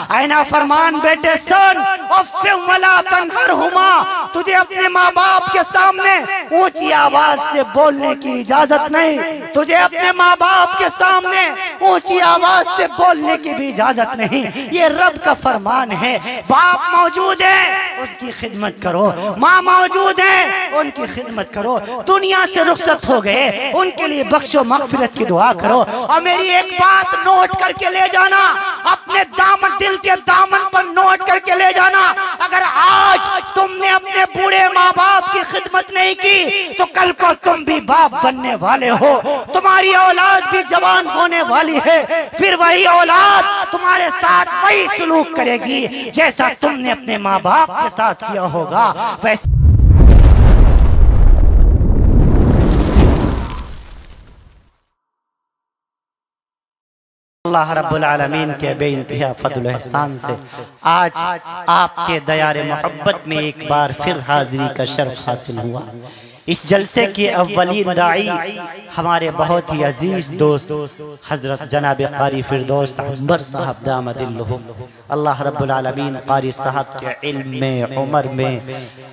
आईना फरमान बेटे सुन, तुझे अपने माँ बाप के सामने ऊंची आवाज से बोलने की इजाजत नहीं, तुझे अपने माँ बाप के सामने ऊंची आवाज से बोलने की भी इजाजत नहीं। ये रब का फरमान है। बाप मौजूद है उनकी खिदमत करो, माँ मौजूद है उनकी खिदमत करो। दुनिया से रुखसत हो गए उनके लिए बख्शो मगफिरत की दुआ करो। और मेरी एक बात नोट करके ले जाना, अपने दामन, दिल के दामन पर नोट करके ले जाना, अगर आज तुमने अपने बूढ़े माँ बाप की खिदमत नहीं की तो कल को तुम भी बाप बनने वाले हो, तुम्हारी औलाद भी जवान होने वाली है, फिर वही औलाद तुम्हारे साथ वही सलूक करेगी जैसा तुमने अपने माँ बाप के साथ किया होगा। वैसे अल्लाह रब्बुल आलमीन के बेइंतहा फज़ल व एहसान से आज आपके दयारे मोहब्बत में एक बार फिर हाजिरी का शर्फ हासिल हुआ। इस जलसे के अव्वलीन दाई हमारे बहुत ही अजीज दोस्त हजरत जनाब कारी फिरदौस अंबर साहब दामदिल्लहुम, अल्लाह रब्बुल आलमीन कारी साहब के इल्म में, उम्र में,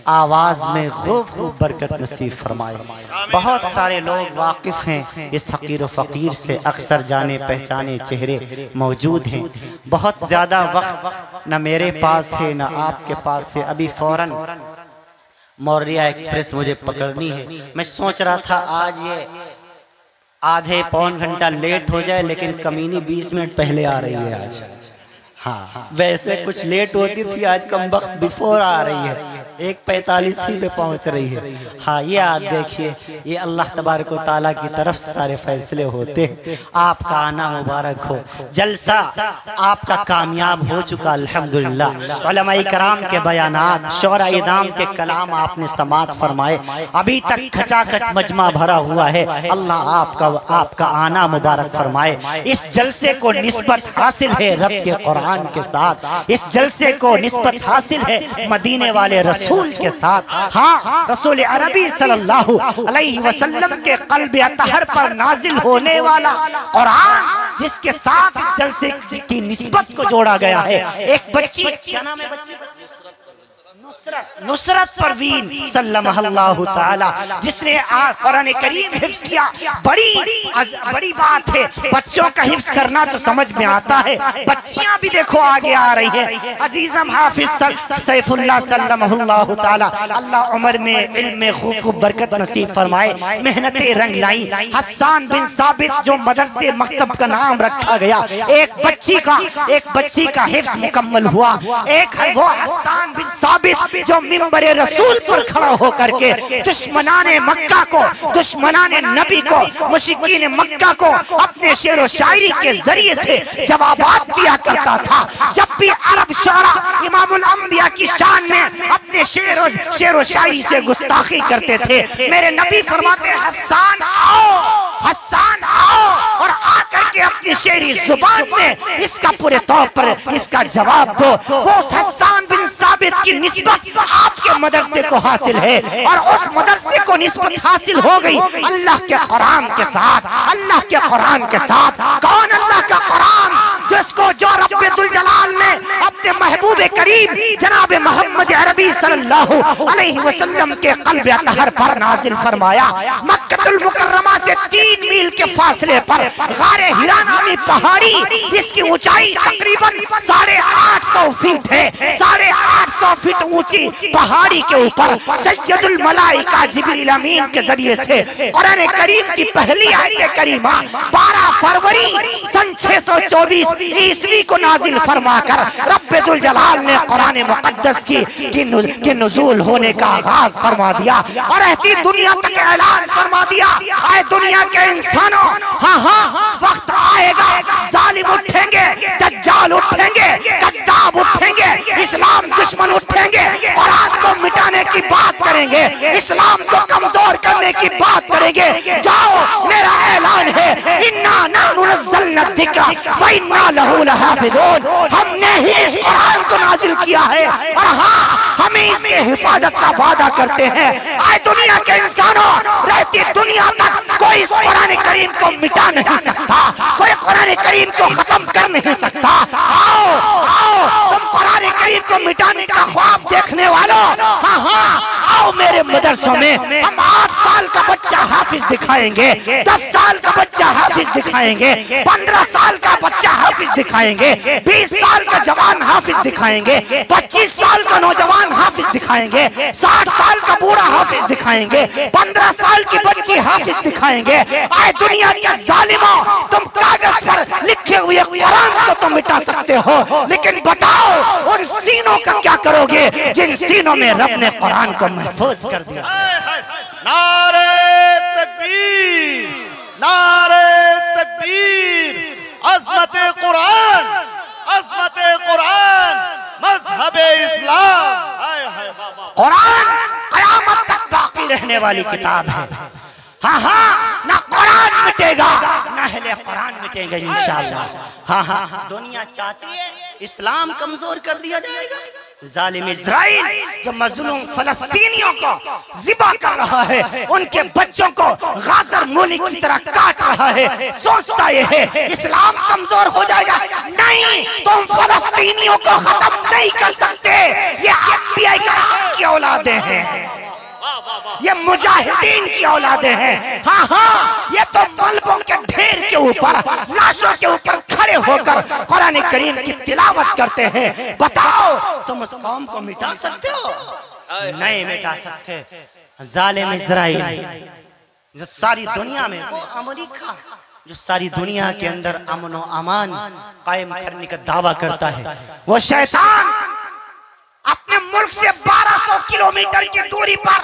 आवाज़ में खूब खूब बरकत नसीब फरमाए। बहुत सारे लोग वाकिफ़ हैं इस हकीर व फ़कीर से, अक्सर जाने पहचाने चेहरे मौजूद हैं। बहुत ज़्यादा वक्त न मेरे पास है न आपके पास है। अभी फ़ौरन मौर्या एक्सप्रेस मुझे पकड़नी है। मैं सोच रहा था आज ये आधे पौन घंटा लेट हो जाए, लेकिन कमीनी 20 मिनट पहले आ रही है आज। हाँ, वैसे कुछ लेट होती थी, आज कम वक्त बिफोर आ रही है, 1:45 ही पे पहुंच रही है। हाँ, ये आप देखिए, ये अल्लाह तबारक व तआला की तरफ से सारे फैसले होते हैं। आपका आना मुबारक हो, जलसा आपका कामयाब हो चुका अल्हम्दुलिल्लाह। उलमाए कराम के बयानात, शोराए इदाम के कलाम आपने समात फरमाए, अभी तक खचाखच मजमा भरा हुआ है। अल्लाह आपका आना मुबारक फरमाए। इस जलसे को निस्बत हासिल है रब के कुरान के साथ, इस जलसे को निस्बत हासिल है मदीने वाले रसूल के साथ। हाँ, रसूल अरबी सल्लल्लाहु अलैहि वसल्लम के क़ल्ब अतहर पर नाजिल होने वाला कुरान, जिसके साथ इस जलसे की निस्बत को जोड़ा गया है। एक बच्ची, क्या नाम है बच्ची? नुसरत परवीन सल्लल्लाहु ताला, जिसने कुरान करीम हिफ्ज़ किया। बड़ी बात है, बच्चों का हिफ्ज़ करना तो समझ में आता है, बच्चियां भी देखो आगे आ रही है। अजीज़म हाफिज सैफुल्लाह सल्लल्लाहु ताला, अल्लाह उम्र में, इल्म में खूब खूब बरकत नसीब फरमाए, मेहनतें रंग लाई। हस्सान बिन साबित, जो मदरसे मकतब का नाम रखा गया, एक बच्ची का हिफ्ज़ मुकम्मल हुआ। एक है वो हस्सान बिन साबित जो मिंबरे रसूल पर खड़ा होकर के दुश्मनाने मक्का को, दुश्मनाने नबी को, मुशरिकीन मक्का को अपने शेर व शायरी के जरिए से जवाबात दिया करता था। जब भी अरब शोरा इमामुल अंबिया की शान में अपने शेर व शायरी से गुस्ताखी करते थे, मेरे नबी फरमाते हस्सान आओ, हस्सान आओ, और आकर के अपनी शेरी जुबान में इसका पूरे तौर पर इसका जवाब दो। वो हस्सान बिन साबित की निस्बत आपके मदरसे को हासिल है, और उस मदरसे को निस्बत हासिल हो गई अल्लाह के कुरान के साथ। अल्लाह के कुरान के साथ कौन? अल्लाह का कुरान, जिसको जो रब्बुल जलाल ने अपने महबूब करीम जनाब मोहम्मद अरबी सल्लल्लाहु अलैहि वसल्लम के क़ल्ब अतहर पर नाजिल फरमाया। मक्कतुल मुकर्रमा से 3 मील के फासले पर गारे हिरा नामी पहाड़ी, जिसकी ऊंचाई तकरीबन 850 फीट है, 850 फीट ऊंची पहाड़ी के ऊपर सैयदुल मलाइका जिब्रील अमीन के जरिए से कुरान करीम की पहली आयत करीमा 12 फरवरी सन 624 ईस्वी को नाजिल फरमाकर रब्बुल जलाल ने कुरान मुकद्दस की नुज़ूल होने का आगाज फरमा दिया, और ऐसी दुनिया तक ऐलान फरमा दिया, आए दुनिया के इंसानों, हाँ, वक्त आएगा, जालिम उठेंगे, दज्जाल उठेंगे, कद्दाब उठेंगे, इस्लाम दुश्मन उठेंगे, कुरान को मिटाने की बात करेंगे, इस्लाम को कमजोर करने की बात करेंगे। जाओ, मेरा ऐलान है, इन्ना नहनु नज़्ज़लना ज़िक्रा व इन्ना लहू लहाफ़िज़ून, हमने ही इस कुरान को नाजिल किया है, और हाँ, हमें इसके हिफाजत का वादा करते हैं। आए दुनिया के इंसानों, रहती दुनिया तक कोई इस कुरान करीम को मिटा नहीं सकता, कोई कुरान करीम को खत्म कर नहीं सकता। आओ, आओ, को मिटाने का ख्वाब देखने वालों, हाँ हाँ आओ मेरे मदरसों में। हम 8 साल का बच्चा हाफिज दिखाएंगे, 10 साल का बच्चा हाफिज दिखाएंगे, 15 साल का बच्चा हाफिज दिखाएंगे, 20 साल का जवान हाफिज दिखाएंगे, 25 साल का नौजवान हाफिज दिखाएंगे, 60 साल का बूढ़ा हाफिज दिखाएंगे, 15 साल की बच्ची हाफिज दिखाएंगे। आए दुनिया के जालिमों, तुम कागज पर लिखे हुए कुरान को तुम मिटा सकते हो, लेकिन बताओ उन सीनों का क्या करोगे जिन सीनों में रब ने कुरान को महफूज कर दिया। नारे तकबीर, नारे तकबीर, अज़मते कुरान, अज़मते कुरान, मज़हबे इस्लाम। कुरान क़यामत तक बाकी रहने वाली किताब है। हाँ हाँ, ना कुरान मिटेगा ना अहले कुरान मिटेंगे इंशाअल्लाह। हाँ हाँ, दुनिया चाहती है इस्लाम कमजोर कर दिया जाएगा। जालिम इजराइल जो मजलूम फलस्तीनियों को ज़िबा कर रहा है, उनके बच्चों को गाजर मूली की तरह काट रहा है, सोचता ये है इस्लाम कमजोर हो जाएगा। नहीं, तुम फलस्तीनियों को खत्म नहीं कर सकते। ये FBI की औलादें हैं, ये मुजाहिदीन की औलादें हैं। हाँ हाँ, ये तो मलबों के ढेर के ऊपर, लाशों के ऊपर खड़े होकर कुरान करीम की तिलावत करते हैं। बताओ तुम उस कौम को मिटा सकते हो? नहीं मिटा सकते। जालिम इजराइल जो सारी दुनिया में, वो अमेरिका जो सारी दुनिया के अंदर अमन और अमान कायम करने का दावा करता है, वो शैतान अपने मुल्क से 1200 किलोमीटर की दूरी पर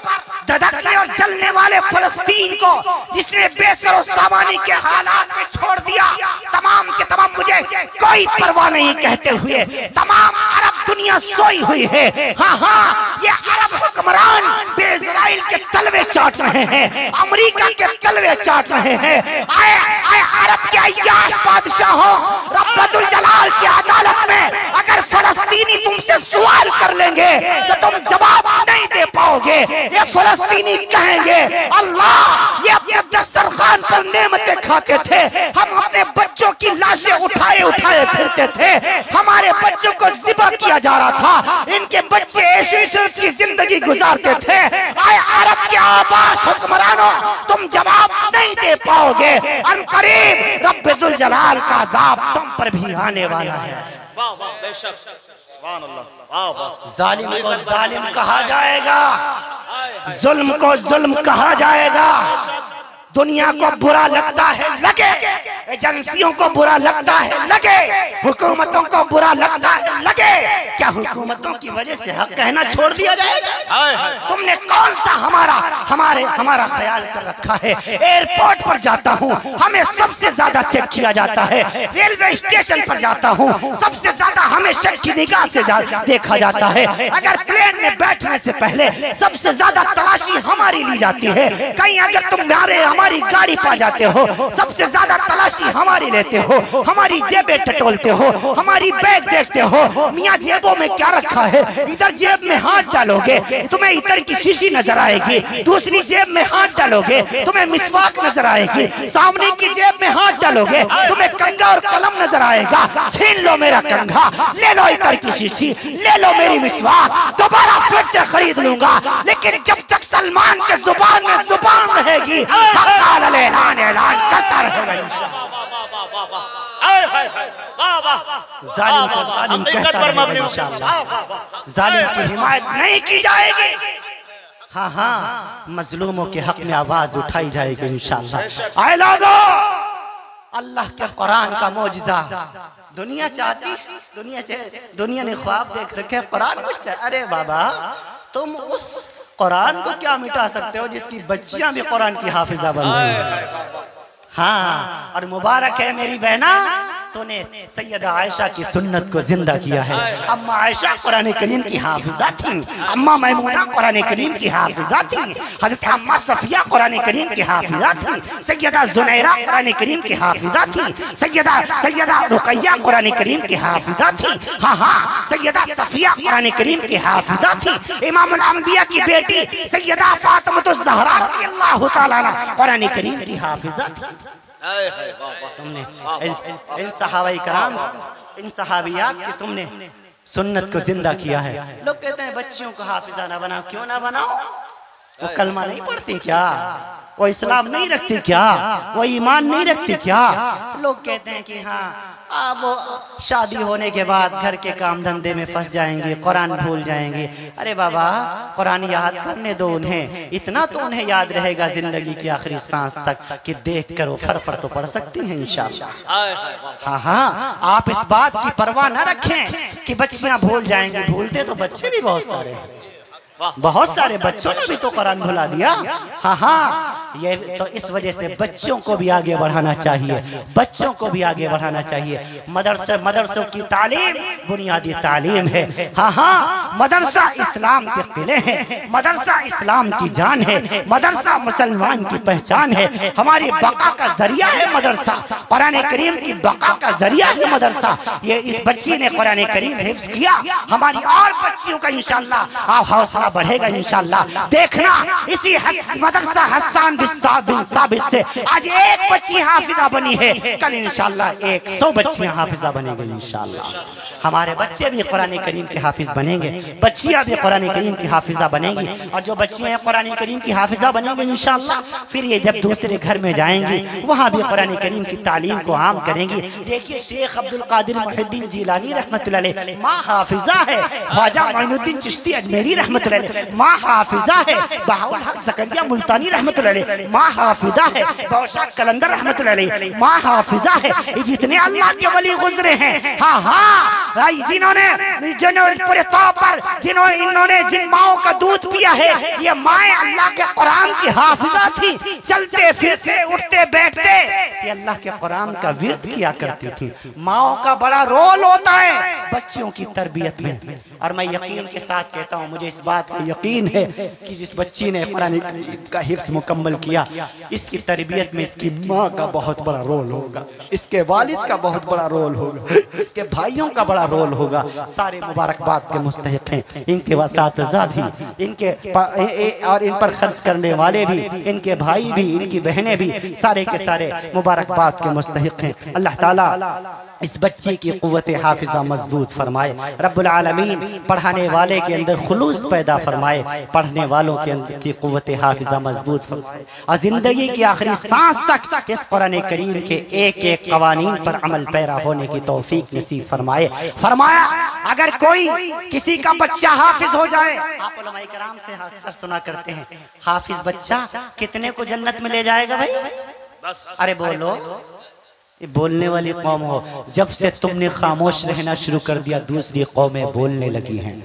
धधकने और जलने वाले फलस्तीन को जिसने बेसरो सामानी के हालात में छोड़ दिया, तमाम के तमाम मुझे कोई परवाह नहीं कहते हुए तमाम अरब दुनिया सोई हुई है। हाँ हाँ, ये अरब हुक्मरान इजराइल के तलवे चाट रहे हैं, अमेरिका के तलवे चाट रहे हैं। आए आए अरब के अय्याश बादशाहों, रब्बुल जलाल की अदालत में अगर फलस्तीनी तुमसे सवाल कर लेंगे तो तुम जवाब नहीं दे पाओगे। ये फलस्तीनी कहेंगे अल्लाह, ये अपने दस्तरखान पर नेमतें खाते थे, हम अपने बच्चों की लाशें उठाए उठाए फिरते थे, हमारे बच्चों को ज़िबा किया जा रहा था, इनके बच्चे ऐश-ओ-इशरत की जिंदगी गुजारते थे। आए अरब के आबाश हुक्मरानों, तुम जवाब नहीं दे पाओगे। अनकरीब रब्बुल जलाल का अज़ाब तुम पर भी आने वाला है। जालिम को जालिम कहा जाएगा, जुल्म को जुल्म कहा जाएगा। दुनिया को बुरा लगता है लगे, एजेंसियों को बुरा लगता है लगे, हुकूमतों को बुरा लगता है लगे, क्या हुकूमतों की वजह से हक कहना छोड़ दिया जाएगा? तुमने कौन सा हमारा ख्याल कर रखा है? एयरपोर्ट पर जाता हूँ, हमें सबसे ज्यादा चेक किया जाता है। रेलवे स्टेशन पर जाता हूँ, सबसे ज्यादा हमें शक की निगाह से देखा जाता है। अगर प्लेन में बैठने से पहले सबसे ज्यादा तलाशी हमारी ली जाती है। कहीं अगर तुम हमारी गाड़ी पा जाते हो, सबसे ज्यादा तलाशी हमारी लेते हो, हमारी जेबें टटोलते हो, हमारी बैग देखते हो। मियाँ जेबों में क्या रखा है? इधर जेब में हाथ डालोगे तुम्हें इतर की शीशी नजर आएगी, दूसरी जेब में हाथ डालोगे तुम्हें मिसवाक नजर आएगी, सामने की जेब में हाथ डालोगे तुम्हें कंघा और कलम नजर आएगा। छीन लो मेरा कंघा, ले लो इतर की शीशी, ले लो मेरी मिसवाक, दोबारा फिर से खरीद लूंगा। लेकिन जब तक सलमान के जुबान में जुबान रहेगी, ऐलान करता रहेगा इंशाअल्लाह। जालिम को जालिम कहता रहेगा इंशाअल्लाह। जालिम की हिमायत नहीं की जाएगी। हाँ हाँ, मजलूमों के हक में आवाज उठाई जाएगी इंशाअल्लाह। आए लोगों, अल्लाह के कुरान का मौजिज़ा दुनिया चाहती, दुनिया ने ख्वाब देख रखे कुरान मिट जाए। अरे बाबा, तुम उस कुरान को क्या मिटा सकते हो जिसकी बच्चियां भी कुरान की हाफिजा बन गई? हाँ, और मुबारक है मेरी बहना, तूने सैयदा आयशा की सुन्नत को जिंदा किया है। अम्मा आयशा कुरान करीम की हाफिजा थी, अम्मा मैमूना कुरान करीम की हाफिजा थी, हज़रत अम्मा सफिया कुरान करीम की हाफिजा थी, सैयदा जुनैरा कुरान करीम की हाफिजा थी, सैयदा रुकैया कुरान करीम की हाफिजा थी। हाँ हाँ, सैयदा सफिया कुरान करीम की हाफिजा थी। इमामुल अंबिया की बेटी सैयदा फातिमातुज़ ज़हरा रज़ियल्लाहु तआला अन्हा कुरान करीम की हाफिजा थी। तुमने इन सहाबाई कराम, इन सहाबियात की तुमने सुन्नत को जिंदा किया है। लोग कहते हैं बच्चियों को हाफिजा ना बनाओ, क्यों ना बनाओ? वो कलमा नहीं पढ़ती क्या? वो इस्लाम नहीं रखती क्या? वो ईमान नहीं रखती क्या? लोग कहते हैं कि हाँ वो शादी होने के बाद घर के काम धंधे में फंस जाएंगे, कुरान भूल जाएंगे। अरे बाबा, कुरान याद करने दो उन्हें, इतना तो उन्हें याद रहेगा जिंदगी की आखिरी सांस तक कि देख कर वो फर तो पढ़ सकती हैं इंशाअल्लाह। हाँ हाँ, आप इस बात की परवाह न रखें कि बच्चियां भूल जाएंगी। भूलते तो बच्चे भी बहुत सारे हैं, बहुत सारे बच्चों ने भी तो कुरान भुला दिया। हाँ हाँ, ये तो इस वजह से बच्चों को भी आगे बढ़ाना चाहिए, बच्चों को भी आगे बढ़ाना चाहिए। मदरसों की तालीम बुनियादी तालीम है। हाँ हाँ, मदरसा इस्लाम के किले हैं, मदरसा इस्लाम की जान है, मदरसा मुसलमान की पहचान है, हमारी बका का जरिया है मदरसा, कुरान करीम की बका का जरिया है मदरसा। ये इस बच्ची ने कुरान करीम हिफ्ज किया, हमारी और बच्चियों का इंशाअल्लाह हौसला बढ़ेगा इंशाअल्लाह। देखना, इसी मदरसा हस्सान बिन साबित से आज एक बच्ची हाफिजा बनी है, कल इंशाअल्लाह 100 बच्चियां हाफिजा बनेंगी इंशाअल्लाह। हमारे बच्चे भी कुरान करीम के हाफिज बनेंगे, बच्चियां भी कुरान करीम की हाफिजा बनेंगी। और जो बच्चियां कुरान करीम की हाफिजा बनेंगी इंशाअल्लाह, फिर ये जब दूसरे घर में जाएंगी वहां भी कुरान करीम की तालीम को आम करेंगी। देखिए, शेख अब्दुल कादिर मुहिद्दीन जिलानी रहमतुल्लाह अलैह माँ हाफिजा है, ख्वाजा मोइनुद्दीन चिश्ती अजमेरी रहमतुल्लाह अलैह माँ हाफिजा है, बहाउल हक ज़करिया मुल्तानी रहमतुल्लाह अलैह माँ हाफिजा है, बौशाक कलंदर रहमतुल्लाह अलैह माँ हाफिजा है। जितने अल्लाह के वली गुजरे हैं, हाँ हाँ, जिन्होंने पूरे तौर पर इन्होंने जिन माओं का दूध पिया है, ये माएँ अल्लाह के कुरान की हाफिजा थी। चलते फिरते उठते बैठते ये अल्लाह के कुरान का विर्द किया करती थी। माओं का बड़ा रोल होता है बच्चियों की तरबियत में। और मैं यकीन के साथ कहता हूँ, मुझे इस बात का यकीन है कि जिस बच्ची ने कुरान का हिफ्ज़ मुकम्मल किया, इसकी तरबियत में इसकी माँ का बहुत बड़ा रोल होगा, इसके वालिद का बहुत बड़ा रोल होगा, इसके भाइयों का बड़ा रोल होगा। सारे मुबारकबाद के मुस्तहिक हैं, इनके वसातिज़ा भी, इनके और इन पर खर्च करने वाले भी, इनके भाई भी, इनकी बहनें भी, सारे के सारे मुबारकबाद के मुस्तहिक हैं। अल्लाह ताला इस बच्चे की क़ुव्वत हाफिज़ा मजबूत फरमाए, रब्बुल आलमीन पढ़ाने वाले के अंदर खुलूस पैदा फरमाए, पढ़ने वालों के अंदर की क़ुव्वत हाफिज़ा मजबूत फरमाए, और जिंदगी की आखिरी सांस तक इस कुरान करीम के एक एक कवानीन पर अमल पैरा होने की तौफीक नसीब फरमाए। फरमाया, अगर कोई किसी का बच्चा हाफिज हो जाए, आप उलमाए किराम से अक्सर सुना करते हैं, हाफिज बच्चा कितने को जन्नत में ले जाएगा भाई? अरे बोलो, बोलने वाली कौम हो, जब से तुमने खामोश रहना शुरू कर दिया दूसरी कौमें बोलने लगी हैं।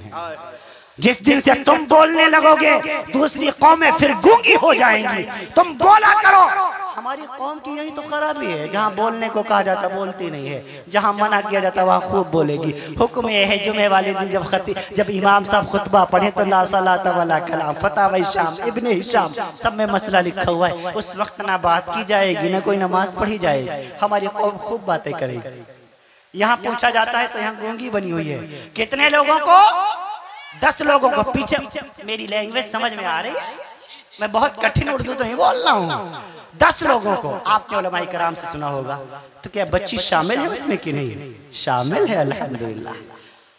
जिस दिन से तुम बोलने लगोगे दूसरी कौमें फिर गूंगी हो जाएंगी। तुम बोला करो। हमारी कौम की यही तो खराबी है, जहाँ बोलने को कहा जाता बोलती नहीं है, जहाँ मना किया जाता वहाँ खूब बोलेगी। हुक्म यह है जुमे वाले दिन जब इमाम साहब खुतबा पढ़े तो ला सलात वला कलाम, फतावा हिशाम, इब्ने हिशाम सब में मसला लिखा हुआ है, उस वक्त ना बात की जाएगी ना कोई नमाज पढ़ी जाएगी। हमारी कौम खूब बातें करेगी। यहाँ पूछा जाता है तो यहाँ गूंगी बनी हुई है। कितने लोगों को? 10 लोगों को। पीछे मेरी लैंग्वेज समझ में आ रही है? मैं बहुत कठिन उर्दू तो नहीं बोल रहा हूँ। 10 लोगों को आपने उलमाए किराम से सुना होगा, तो क्या बच्ची शामिल है उसमें कि नहीं? शामिल है, अल्हम्दुलिल्लाह।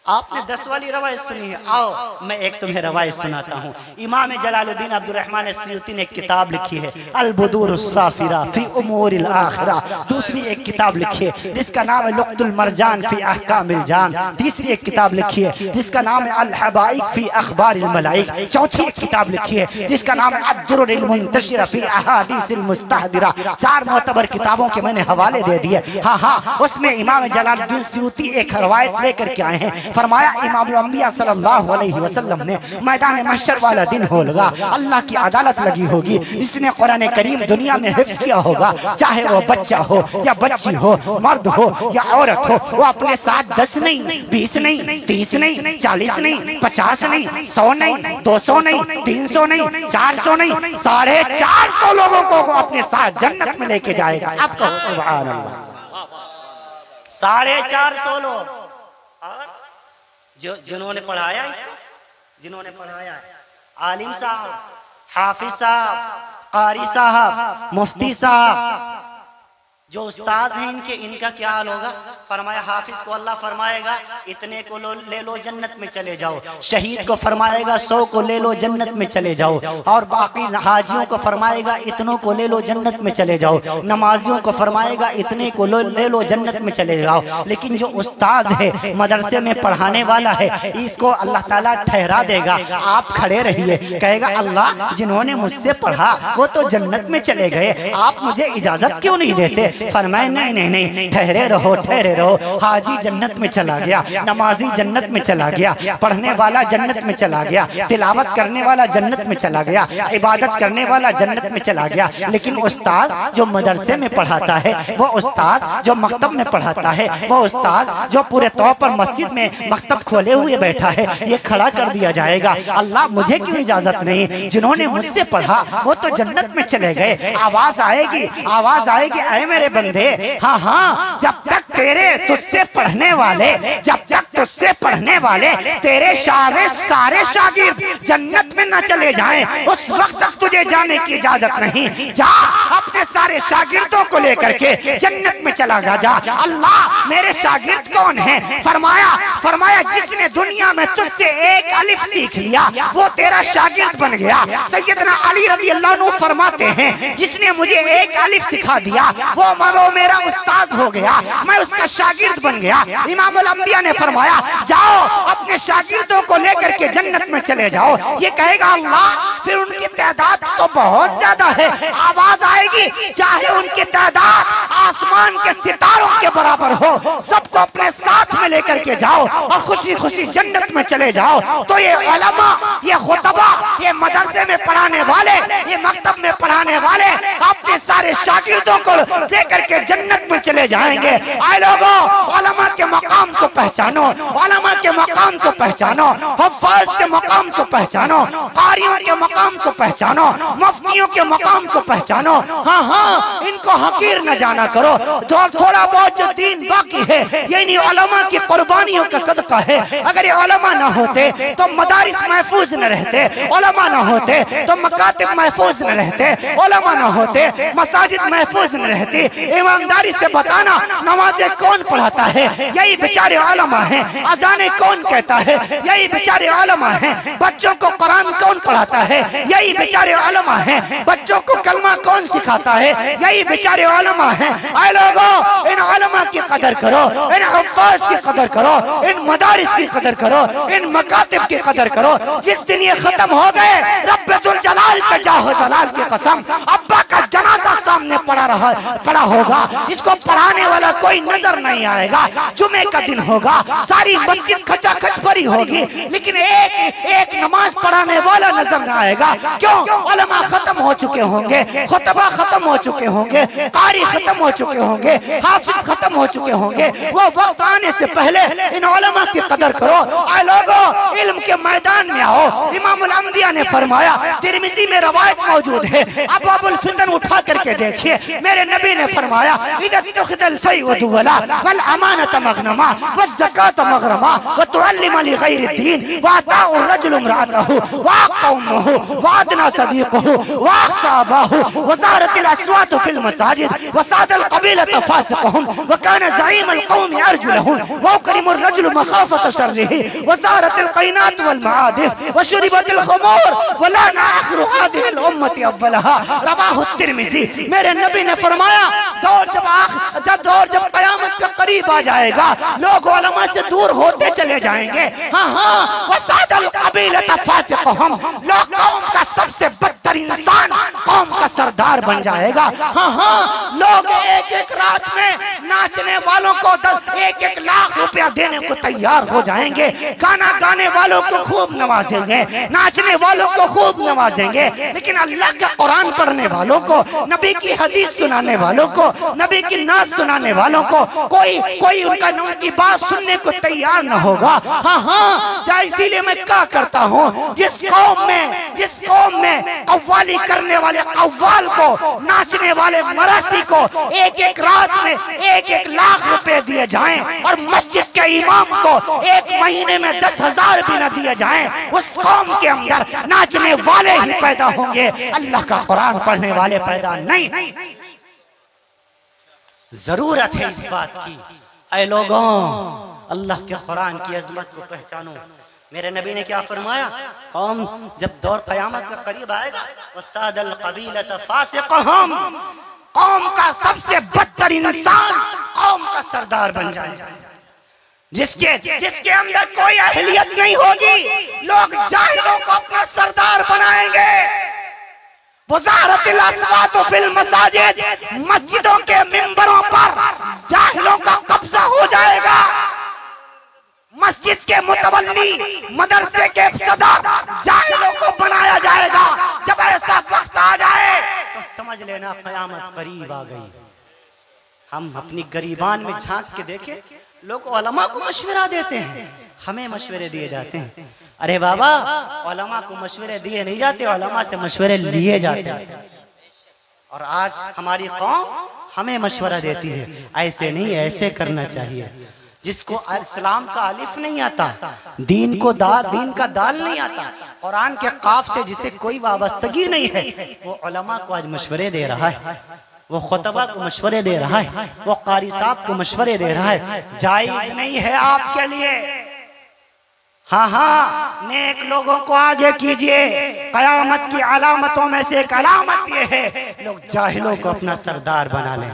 आपने 10 वाली रवायत सुनी है। आओ मैं एक तुम्हें रवायत सुनाता हूँ। इमाम जलालुद्दीन अब्दुर्रहमान सयूती ने एक किताब लिखी है, अल बुदूर साफिरा फी उमूरिल आखिरा। दूसरी एक किताब लिखी है जिसका नाम है लुक़्तुल मरजान फी अहकामिल जान। तीसरी एक किताब लिखी है जिसका नाम है अल हबाइक फी अखबारिल मलाइक। चौथी एक किताब लिखी है जिसका नाम है अद-दुर्रुल मुंतशिरा फी अहादीसिल मुस्तहदिरा। 4 मोतबर किताबों के मैंने हवाले दे दिए। हाँ हाँ, उसमें इमाम जलालुद्दीन सयूती एक रवायत लेकर के आए हैं। फरमाया, इमामुल अंबिया सल्लल्लाहु अलैहि वसल्लम ने मैदान महशर वाला दिन होगा, अल्लाह की अदालत लगी होगी, इसने कुरान करीम दुनिया में हिफ्ज़ किया होगा, चाहे वो बच्चा हो या बच्ची हो, मर्द हो या औरत हो, वो अपने साथ 10 नहीं, 20 नहीं, 30 नहीं, 40 नहीं, 50 नहीं, 100 नहीं, 200 नहीं, 300 नहीं, 400 नहीं, 450 लोगों को अपने साथ जन्नत में लेके जाएगा। आप कहो सुभान अल्लाह। 450 लोग जिन्होंने पढ़ाया इसको, जिन्होंने पढ़ाया आलिम साहब, हाफिज साहब, कारी साहब, मुफ्ती साहब, जो उस्ताद हैं इनके, इनका क्या हाल होगा? फरमाया हाफिज को अल्लाह फरमाएगा इतने को ले लो जन्नत में चले जाओ, शहीद को फरमाएगा 100 को ले लो जन्नत में चले जाओ, और बाकी हाजियों को फरमाएगा इतनों को ले लो जन्नत में चले जाओ, नमाजियों को फरमाएगा इतने को ले लो जन्नत में चले जाओ। लेकिन जो उस्ताद है, मदरसे में पढ़ाने वाला है, इसको अल्लाह ताला ठहरा देगा, आप खड़े रहिए, कहेगा अल्लाह जिन्होंने मुझसे पढ़ा वो तो जन्नत में चले गए, आप मुझे इजाजत क्यों नहीं देते? फरमाए नहीं नहीं नहीं, ठहरे रहो ठहरे रहो। हाजी जन्नत में चला गया, नमाजी जन्नत में चला गया, पढ़ने वाला जन्नत में चला गया, तिलावत करने वाला जन्नत में चला गया, इबादत करने वाला जन्नत में चला गया। लेकिन उस्ताद जो मदरसे में पढ़ाता है, वो उस्ताद जो मकतब में पढ़ाता है, वो उस्ताद जो पूरे तौर पर मस्जिद में मकतब खोले हुए बैठा है, ये खड़ा कर दिया जाएगा, अल्लाह मुझे क्यों इजाजत नहीं? जिन्होंने मुझसे पढ़ा वो तो जन्नत में चले गए। आवाज आएगी, आवाज आएगी, ऐ मेरे बंदे, हाँ हाँ, जब तक तेरे तुझसे पढ़ने वाले, जब तक तुझसे पढ़ने वाले तेरे सारे शागिर्द जन्नत में न चले जाएं, उस वक्त तक तुझे जाने की इजाजत नहीं। जा अपने सारे शागिर्दों को लेकर के जन्नत में चला जा। अल्लाह मेरे शागिर्द कौन है? फरमाया जिसने दुनिया में तुझसे एक अलिफ सीख लिया वो तेरा शागिर्द बन गया। सैयदना अली रज़ी अल्लाह अन्हु फरमाते हैं जिसने मुझे एक अलिफ सिखा दिया वो मेरा उस्ताद हो गया, मैं उसका शागिर्द बन गया। इमाम अल अंबिया ने फरमाया जाओ अपने शागिर्दों को लेकर के जन्नत में चले जाओ। ये कहेगा अल्लाह, फिर उनकी तादाद तो बहुत ज्यादा है, आवाज आएगी चाहे उनकी तादाद आसमान के सितारों के बराबर हो, सबको अपने साथ में लेकर के जाओ और खुशी खुशी जन्नत में चले जाओ। तो ये उलमा, ये खुतबा, ये मदरसे में पढ़ाने वाले, ये मकतब में पढ़ाने वाले अपने सारे शागिर्दों को लेकर के जन्नत में चले जाएंगे। आए लोगों, उलमा के मकाम को पहचानो, उलमा के मकाम को पहचानो, हुफ्फाज के मकाम को पहचानो, कारियों के मकाम को पहचानो, मुफ्तियों के मकाम को पहचानो। हाँ हाँ, इनको हकीर न जाना करो। थोड़ा बहुत जो दीन बाकी है ये इन्हीं उलमा की कुर्बानियों का सदका है। अगर ये उलमा न होते तो मदारिस महफूज न रहते, उलमा न होते तो मकातिब महफूज न रहते, उलमा न होते मसाजिद महफूज न रहती। ईमानदारी से बताना, नमाजें कौन पढ़ाता है? यही बेचारे उलमा हैं। अज़ाने कौन कहता है? यही बेचारे उलमा हैं। बच्चों को कुरान कौन पढ़ाता है? यही बेचारे उलमा हैं। बच्चों को कलमा कौन सिखाता है? यही बेचारे उलमा हैं। आए लोगों, इन उलमा की कदर करो, इन हुफ्फाज की कदर करो, इन मदारिस की कदर करो, इन मकातिब की कदर करो। जिस दिन ये खत्म हो गए, रब्बुल जलाल का जाहो जलाल की कसम, अब्बा का जनाजा सामने पड़ा होगा, इसको पढ़ाने वाला कोई नजर नहीं आएगा। जुमे का दिन होगा, सारी मस्जिद खचाखच भरी होगी, लेकिन एक नमाज पढ़ाने वाला नजर न आएगा। क्यों? उलमा खत्म हो चुके होंगे, खुतबा खत्म हो चुके होंगे, कारी खत्म हो चुके होंगे, हाफिज खत्म हो चुके होंगे। वो वक्त आने से पहले इन उलमा की कदर करो। आए लोगों, इल्म के मैदान में आओ। इमाम अल अंबिया ने फरमाया, तिरमिज़ी में रवायत मौजूद है, अबवाबुल फितन उठा करके देखिए, मेरे नबी ने फरमाया इज़ा तुख़िज़ल फ़ैउ दुवला वल अमानत मग़नमा वज़ ज़कात मग़रमा व तुअल्लिम लि ग़ैरि दीन व अताअ रजुल इम्रअतहु व क़ौमहु व अदना सदीक़हु व अख़साबहु व ज़ारतिल अस्वात फ़िल मसाजिद व सादल क़बीलत फ़ासिक़हुम व कान ज़ईमुल क़ौमि अर्जुलहु व अकरिमुर रजुल मख़ाफ़त शर्रिहि व ज़ारतिल क़ैनात वल मआदिफ़ व शुरिबतिल ख़ुमूर व ला नअख़िरु हाज़िहिल उम्मति अव्वलहा रवाहु तिर्मिज़ी। मेरे नबी ने फरमाया दौर जब क़यामत के करीब आ जाएगा, लोग उलमा से दूर होते चले जाएंगे। हाँ हाँ, वसादल क़बीलत फ़ासिक़हुम, लोग कौम का सबसे बदतर इंसान कौम का सरदार बन जाएगा। हाँ हाँ, लोग एक एक रात में नाचने वालों को 1-1 लाख रुपया देने को तैयार हो जाएंगे, गाना गाने वालों को खूब नवाजेंगे, नाचने वालों को खूब नवाजेंगे, लेकिन अल्लाह का कुरान पढ़ने वालों को, नबी की हदीस सुनाने वालों को, नबी की नाच सुनाने वालों को कोई उनकी बात सुनने को तैयार न होगा। हाँ हाँ, इसीलिए मैं क्या करता हूँ, जिस कौम में कव्वाली करने वाले कव्वाल को, नाचने वाले मरासी को 1-1 रात में 1-1 लाख रुपए दिए जाएं और मस्जिद के इमाम को 1 महीने में 10,000 भी न दिए जाएं, उस कौम के अंदर नाचने वाले ही पैदा होंगे, अल्लाह का कुरान पढ़ने वाले पैदा नहीं। जरूरत है इस बात की ऐ लोगों, अल्लाह के कुरान की अजमत को पहचानो। मेरे नबी ने क्या फरमाया, कौम जब दौर क़यामत के करीब आएगा, वसादल क़बीलत फासिक़हुम, कौम का सबसे बदतर इंसान कौम का सरदार बन जाएगा, जिसके अंदर कोई अहलियत नहीं होगी। लोग जाहिलों को अपना सरदार बनाएंगे। वज़ारतिल अस्वातु फिल मसाजिद, मस्जिदों के मिंबरों पर जाहिलों का कब्जा हो जाएगा। मस्जिद के मुतवल्ली, मदरसे के सदर जाहिलों को बनाया जाएगा। जब ऐसा वक्त आ जाए तो समझ लेना क़यामत करीब आ गई। हम अपनी गरीबान में झांक के देखें, लोग उलमा को मशवरा देते हैं, हमें मशवरे दिए जाते हैं। अरे बाबा, उलमा को मशवरे दिए नहीं जाते, उलमा से मशवरे लिए जाते हैं। और आज हमारी कौम हमें मशवरा देती है, ऐसे नहीं ऐसे करना चाहिए। जिसको इस्लाम का अलिफ नहीं आता, दीन का दाल नहीं आता, कुरान के काफ से जिसे कोई वाबस्तगी नहीं है, वो उलमा को आज मशवरे दे रहा है, वो खुतबा को मशवरे दे रहा है, वो कारी साहब को मशवरे दे रहा है। जायज नहीं है आपके लिए। हाँ, नेक लोगों को आगे कीजिए। कयामत की अलामतों में से एक अलामत ये है, लोग जाहिलों को अपना सरदार बना लें।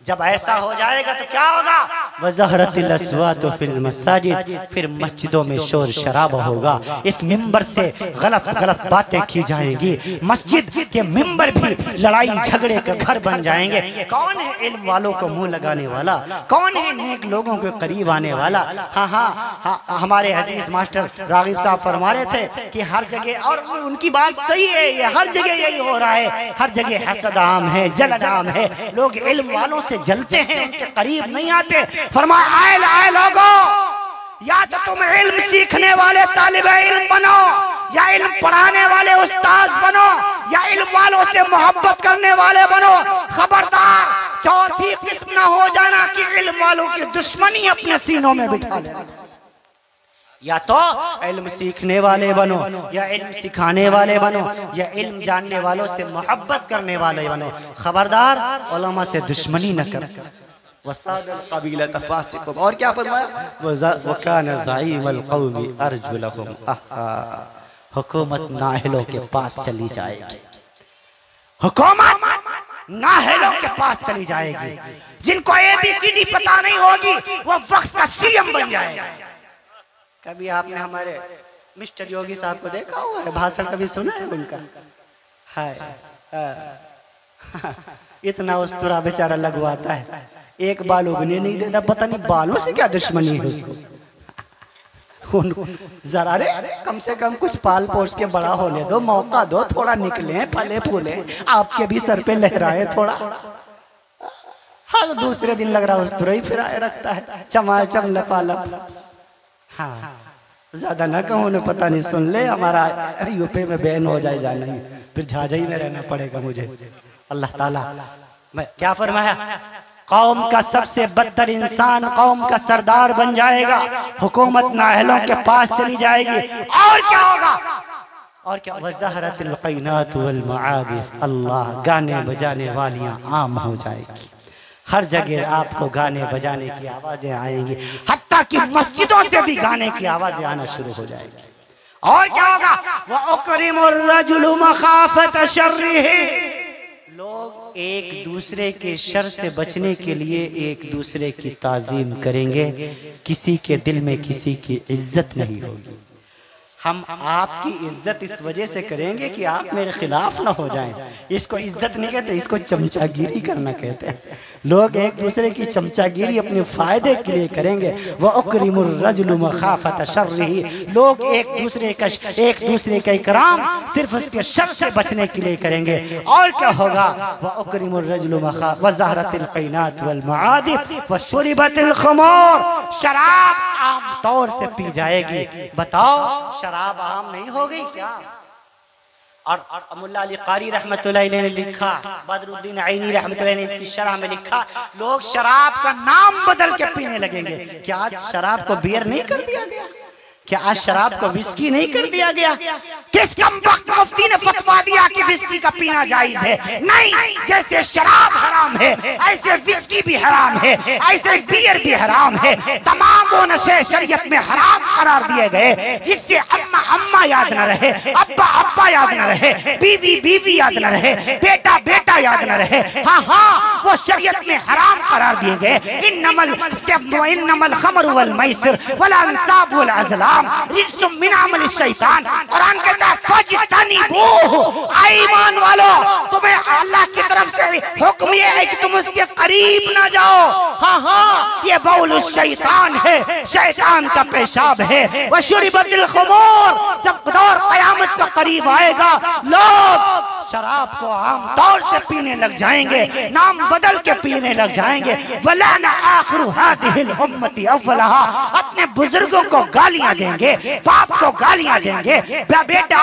जब ऐसा हो जाएगा तो क्या होगा, वज़हरतिल अस्वातु फिल मसाजिद, फिर मस्जिदों में शोर शराबा होगा। इस मिंबर से गलत गलत बातें की जाएंगी। मस्जिद के मिंबर भी लड़ाई झगड़े के घर बन जाएंगे। कौन है इल्म वालों को मुंह लगाने वाला, कौन है नेक लोगों के करीब आने वाला। हाँ, हमारे अजीज मास्टर रागिब साहब फरमा रहे थे कि हर जगह, और उनकी बात सही है, ये हर जगह यही हो रहा है। हर जगह हसद आम है, जलन आम है। लोग इल्म वालों से जलते हैं, उनके करीब नहीं आते। फरमाया, आए लोगों, या तो तुम इल्म सीखने वाले तालिब इल्म बनो, या इल्म पढ़ाने वाले उस्ताद बनो, या इल्म वालों से मोहब्बत करने वाले बनो। खबरदार, चौथी किस्म ना हो जाना कि इल्म वालों की दुश्मनी अपने सीनों में बिठा लेना। या तो इल्म सीखने वाले बनो, या इल्म सिखाने वाले बनो, या इल्म जानने वालों से मोहब्बत करने वाले बनो। खबरदार, उलमा से दुश्मनी न कर। और क्या फरमाया, वकान ज़ाइमुल क़ौमी अर्जुलहुम, हुकूमत नाहिलों के पास चली जाएगी। हुकूमत नाहिलों के पास चली जाएगी। जिनको ABCD पता नहीं होगी, वो वक्त का CM बन जाएगा। कभी आपने हमारे मिस्टर योगी साहब को देखा हुआ है, भाषण कभी सुना है उनका? हाय, इतना उस्तरा बेचारा लगवाता है, एक बाल उगने नहीं देता। पता नहीं बालों से क्या दुश्मनी है उसको। जरा रे, कम से कम कुछ पाल पोस के बड़ा होने दो, मौका दो, थोड़ा निकले, फले फूले, आपके भी सर पे लहराए थोड़ा। हर दूसरे दिन लग रहा उस्तरा ही फिराए रखता है, चमाचम लपालप। हाँ, ज्यादा ना कहूँ ने, पता नहीं सुन ले हमारा यूपी में बैन हो जाए, जाना ही फिर झाझा ही में रहना पड़ेगा मुझे। अल्लाह ताला मैं क्या फरमाया, कौम का सबसे बदतर इंसान कौम का सरदार बन जाएगा। हुकूमत नाअहलों के पास चली जाएगी। और क्या होगा, और क्या, वज़हरतिल क़ैनात वल मआदिफ, अल्लाह, गाने बजाने वालियां आम हो जाएगी। हर जगह आपको गाने बजाने की आवाजें आएंगी, हत्ता कि मस्जिदों से भी गाने की आवाजें आना शुरू हो जाएगी। और क्या होगा, व उकरिमुर रजुलु मखाफत शर्रिही, लोग एक दूसरे के शर से बचने के लिए एक दूसरे की ताजीम करेंगे। किसी के दिल में किसी की इज्जत नहीं होगी। हम आपकी इज्जत इस वजह से करेंगे कि आप मेरे खिलाफ ना हो जाएं। इसको इज्जत नहीं कहते, इसको चमचागिरी करना कहते हैं। लोग एक दूसरे की चमचागिरी अपने फायदे के लिए करेंगे। वह उकरिमुर रजुलु मखाफत शर्रिही, लोग एक दूसरे का इकराम सिर्फ उसके शर से बचने के लिए करेंगे। और क्या होगा, वह उकरिमुर रजुलु मखाफत वज़हरतिल क़ैनात वल मआदिफ व शुरिबतिल ख़ुमूर, शराब आम तौर से पी जाएगी। बताओ, शराब आम नहीं हो गई क्या? और मुल्ला अली कारी रहमतुल्लाह अलैह ने लिखा, बदरुद्दीन आईनी रहमतुल्लाह अलैह ने इसकी शरह में लिखा, लोग शराब का नाम बदल के पीने लगेंगे। क्या आज शराब को बियर नहीं कर दिया गया? क्या आज शराब को विस्की नहीं कर दिया गया? किस कमबख्त मुफ्ती ने फतवा दिया कि विस्की का पीना जायज है? नहीं, जैसे शराब हराम है ऐसे विस्की भी हराम है, ऐसे बियर भी हराम है। तमाम वो नशे शरीयत में हराम करार दिए गए जिससे अम्मा अम्मा याद न रहे, अब्बा अब्बा याद न रहे, बीवी बीवी याद न रहे, बेटा बेटा याद न रहे। हाँ हाँ, वो शरीयत में हराम करार दिए गए। इन्नमल खमर वल मैसिर वल अंसाब वल अज़लाम रिज्सुम मिन अमल शैतान। कुरान कहता है फज्तनिबूहु, ईमान वालों तुम्हें अल्लाह की तरफ से हुक्म ये है कि तुम उसके करीब ना जाओ। हाँ हाँ, ये बौल शैतान है, शैतान का पेशाब है। वशुरिबतिल खुमूर, जब दौर क़यामत का करीब आएगा लोग शराब को आम तौर से पीने लग जाएंगे, नाम बदल के पीने लग जाएंगे। वलाना आखिरु हादिहिल उम्मती अव्वलहा, अपने बुजुर्गों को गालियां देंगे, बाप को गालियां देंगे। बेटा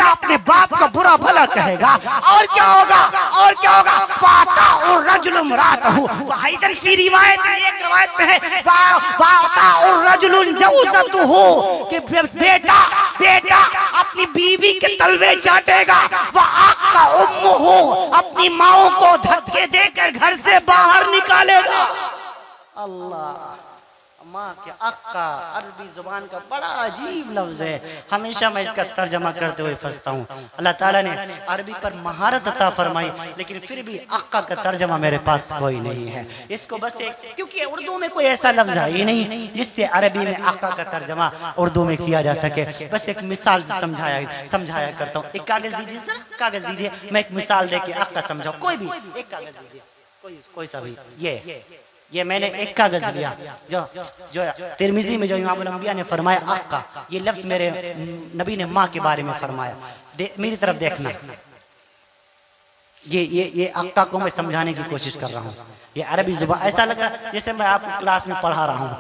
अपने बाप को बुरा भला कहेगा। और क्या होगा? और क्या होगा? पाता और रजुल मरातहु, इधर फी रिवायत में, एक रिवायत में है पाता और रजुल जौजतहु, कि बेटा अपनी बीवी के तलवे चाटेगा। वह का उम्म हो, अपनी माओ को धक्के देकर घर से बाहर निकालेगा। अल्लाह, माँ के अक्का अरबी जुबान का बड़ा अजीब लफ्ज है। हमेशा मैं इसका तर्जमा करते हुए फंसता हूँ। अल्लाह ताला ने अरबी पर महारत अता फरमाई, लेकिन फिर भी अक्का का तर्जमा मेरे पास कोई नहीं है। इसको बस एक, क्योंकि उर्दू में कोई ऐसा लफ्ज है ही नहीं जिससे अरबी में अक्का का तर्जमा उर्दू में किया जा सके। बस एक मिसाल से समझाया करता हूँ। एक कागज दीजिए, कागज दीजिए, मैं एक मिसाल दे के अक्का समझाऊँ। कोई भी एक कागज दीजिए, कोई सा भी। ये मैंने एक कागज लिया, जो तिरमिजी में जो इमामुल अंबिया ने फरमाया अक्का, ये लफ्ज मेरे नबी ने माँ के बारे में फरमाया। मेरी तरफ देखना, ये अक्का को मैं समझाने की कोशिश कर रहा हूँ। ये अरबी जुबान ऐसा लग रहा है जैसे मैं आपको क्लास में पढ़ा रहा हूँ।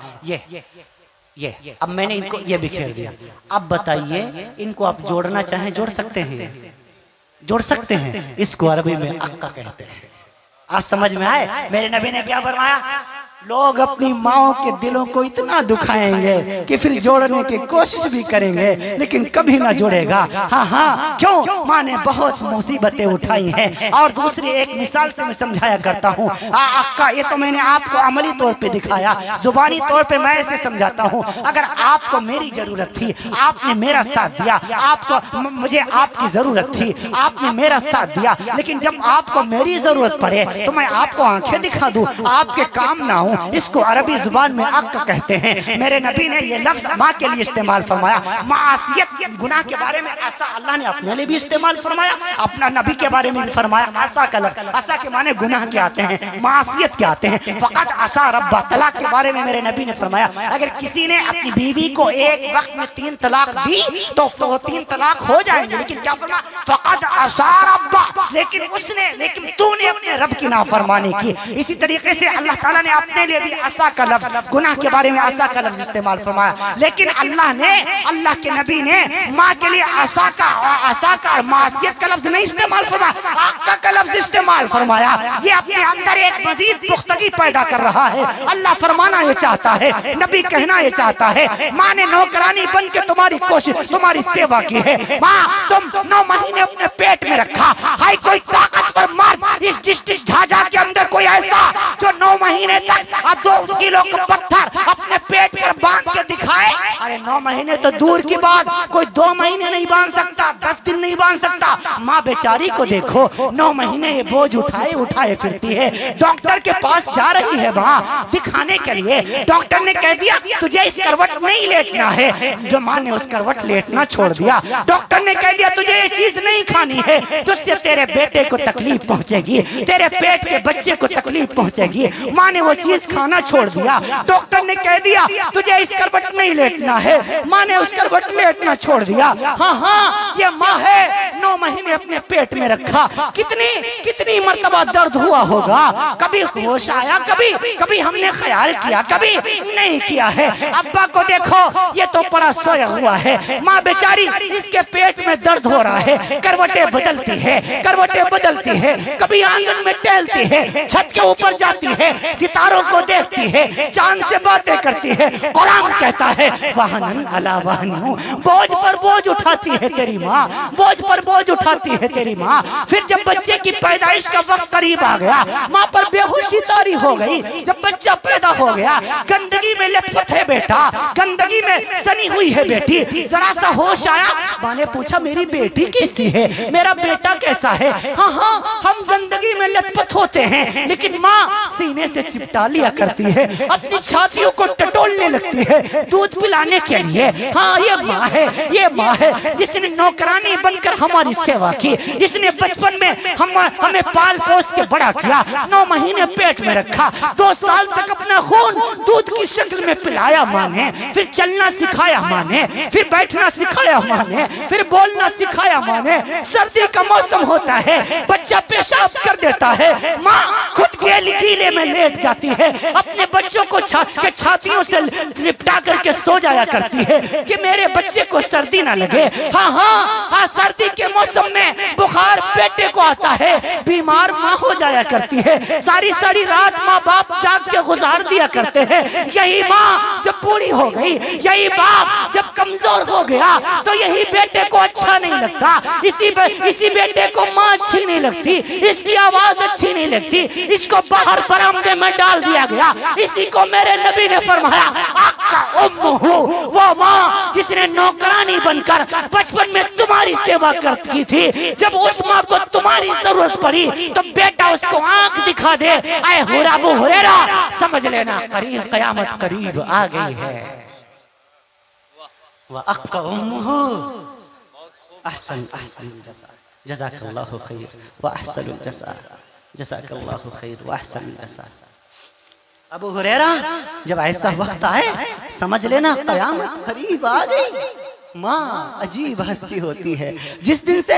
ये अब मैंने इनको ये बिखेर दिया। अब बताइए, इनको आप जोड़ना चाहें जोड़ सकते हैं। इसको अरबी में अक्का कहते हैं। आप समझ में आए? मेरे नबी ने क्या फरमाया? लोग अपनी माओ के दिलों को इतना दुखाएंगे कि फिर जोड़ने की कोशिश भी करेंगे लेकिन कभी ना जुड़ेगा। हाँ, क्यों? माँ ने बहुत मुसीबतें उठाई हैं। और दूसरी एक मिसाल से मैं समझाया करता हूँ। अक्का, ये तो मैंने आपको अमली तौर पे दिखाया, जुबानी तौर पे मैं ऐसे समझाता हूँ। अगर आपको मेरी जरूरत थी, आपने मेरा साथ दिया, आपको मुझे आपकी जरूरत थी, आपने मेरा साथ दिया, लेकिन जब आपको मेरी जरूरत पड़े तो मैं आपको आंखें दिखा दूं, आपके काम ना हो, इसको अरबी जुबान में अक्का कहते हैं। मेरे नबी ने ये लफ्ज माँ के लिए इस्तेमाल फरमाया। मासियत गुनाह के बारे में ऐसा अल्लाह ने अपने लिए भी इस्तेमाल फरमाया, अपना नबी के बारे में भी फरमाया। आसा का लफ्ज, आसा के माने गुनाह के आते हैं, मासियत के आते हैं। फकत आसा रब्बा, तलाक के बारे में मेरे नबी ने फरमाया, अगर किसी ने अपनी बीवी को एक वक्त में 3 तलाक दी तो वो 3 तलाक हो जाएंगे। लेकिन क्या फरमाया? फकत आसा रब्बा, लेकिन तूने अपने रब की नाफरमानी की। इसी तरीके से अल्लाह ताला ने अपने लिए भी आसा का लफ्ज, गुनाह के बारे में आसा का लफ्ज इस्तेमाल फरमाया। लेकिन अल्लाह के नबी ने माँ के लिए आसा का और मासियत का लफ्ज नहीं इस्तेमाल फरमाया, अक्का का लफ्ज इस्तेमाल फरमाया। ये अपने अंदर एक मजीद पुख्तगी पैदा कर रहा है। अल्लाह फरमाना ये चाहता है, नबी कहना ये चाहता है। माँ ने नौकरानी बन के तुम्हारी कोशिश, तुम्हारी सेवा की है। माँ, तुम 9 महीने अपने पेट में रखा, हाय कोई ताकतवर मर्द इस डिस्ट्रिक्ट झाझा के अंदर कोई ऐसा जो 9 महीने तक 2 किलो का पत्थर अपने पेट पर बांध के दिखाए? अरे 9 महीने तो दूर की बात, कोई 2 महीने नहीं बांध सकता, 10 दिन नहीं बांध सकता। माँ बेचारी को देखो, 9 महीने ये बोझ उठाए फिरती है। डॉक्टर के पास जा रही है माँ दिखाने के लिए। डॉक्टर ने कह दिया तुझे इस करवट नहीं लेटना है, जो माँ ने उस करवट लेटना छोड़ दिया। डॉक्टर ने कह दिया तुझे ये चीज नहीं खानी है, जिससे तेरे बेटे को तकलीफ पहुंचेगी, तेरे पेट के बच्चे को तकलीफ पहुंचेगी। माँ ने वो चीज खाना छोड़ दिया। डॉक्टर ने कह दिया तुझे इस करवट नहीं लेटना है, माँ ने उस करवट लेटना छोड़ दिया। हाँ, ये माँ है 9 महीने अपने पेट में रखा, कितनी मर्तबा दर्द हुआ होगा, कभी होश आया, कभी हमने ख्याल किया, कभी नहीं किया है। अब्बा को देखो ये तो पड़ा सोया हुआ है, माँ बेचारी इसके पेट में दर्द हो रहा है, करवटें बदलती है, कभी आंगन में टहलती है, छत के ऊपर जाती है, सितारों को देखती है, चांद से बातें करती है। कुरान कहता है वहनन अला वहन, बोझ पर बोझ उठाती है तेरी माँ, बोझ पर बोझ उठाती है तेरी माँ। फिर जब बच्चे की पैदाइश का वक्त करीब आ गया, माँ पर बेहोशी तारी हो गई। जब बच्चा पैदा हो गया, गंदगी में लथपथ है बेटा, गंदगी में सनी हुई है बेटी, जरा सा होश आया, माँ ने पूछा मेरी बेटी कैसी है, मेरा बेटा कैसा है। हाँ हम गंदगी में लथपथ होते हैं, लेकिन माँ सीने से चिपटा लिया करती है, अपनी छातियों को टटोलने लगती है दूध पिलाने के लिए। हाँ ये माँ है जिसने नौकरानी बनकर हमारी सेवा की, जिसने बचपन में हमें पाल पोस के बड़ा किया, 9 महीने पेट में रखा, 2 साल तक अपना खून दूध की शक्ल में पिलाया माँ ने, फिर चलना सिखाया माँ ने, फिर बैठना सिखाया माँ ने, फिर बोलना सिखाया माँ ने। सर्दी का मौसम होता है, बच्चा पेशाब कर देता है, माँ खुद गीले में लेट जाती है, अपने बच्चों को छातियों से लिपटा करके सो जाया करती है कि मेरे बच्चे को सर्दी ना लगे। हाँ सर्दी के मौसम में बुखार बेटे को आता है, बीमार माँ हो जाया करती है, सारी रात माँ बाप जाग के गुजार दिया करते हैं। यही माँ जब बूढ़ी हो गई, यही बाप जब कमजोर हो गया, तो यही बेटे को अच्छा नहीं लगता, इसी बेटे को माँ अच्छी नहीं लगती, इसकी आवाज अच्छी नहीं लगती, इसको बाहर बरामदे में डाल दिया गया। इसी को मेरे नबी ने फरमाया आका उम्मुहु, वो माँ जिसने नौकरानी बनकर बचपन में तुम्हारी सेवा की थी, जब उस माँ को तुम्हारी जरूरत पड़ी तो बेटा उसको आंख दिखा दे, ऐ हुराबू हुरेरा, समझ लेना कयामत करीब आ गई है। व अक्का उम्मुहु अहसन जज़ाकल्लाहु खैर व अहसनुल जज़ा, जज़ाकल्लाहु खैर व अहसनुल जज़ा। अबू हुरैरा जब ऐसा वक्त आए समझ लेना कयामत करीब आ गई। माँ अजीब हस्ती होती है, जिस दिन से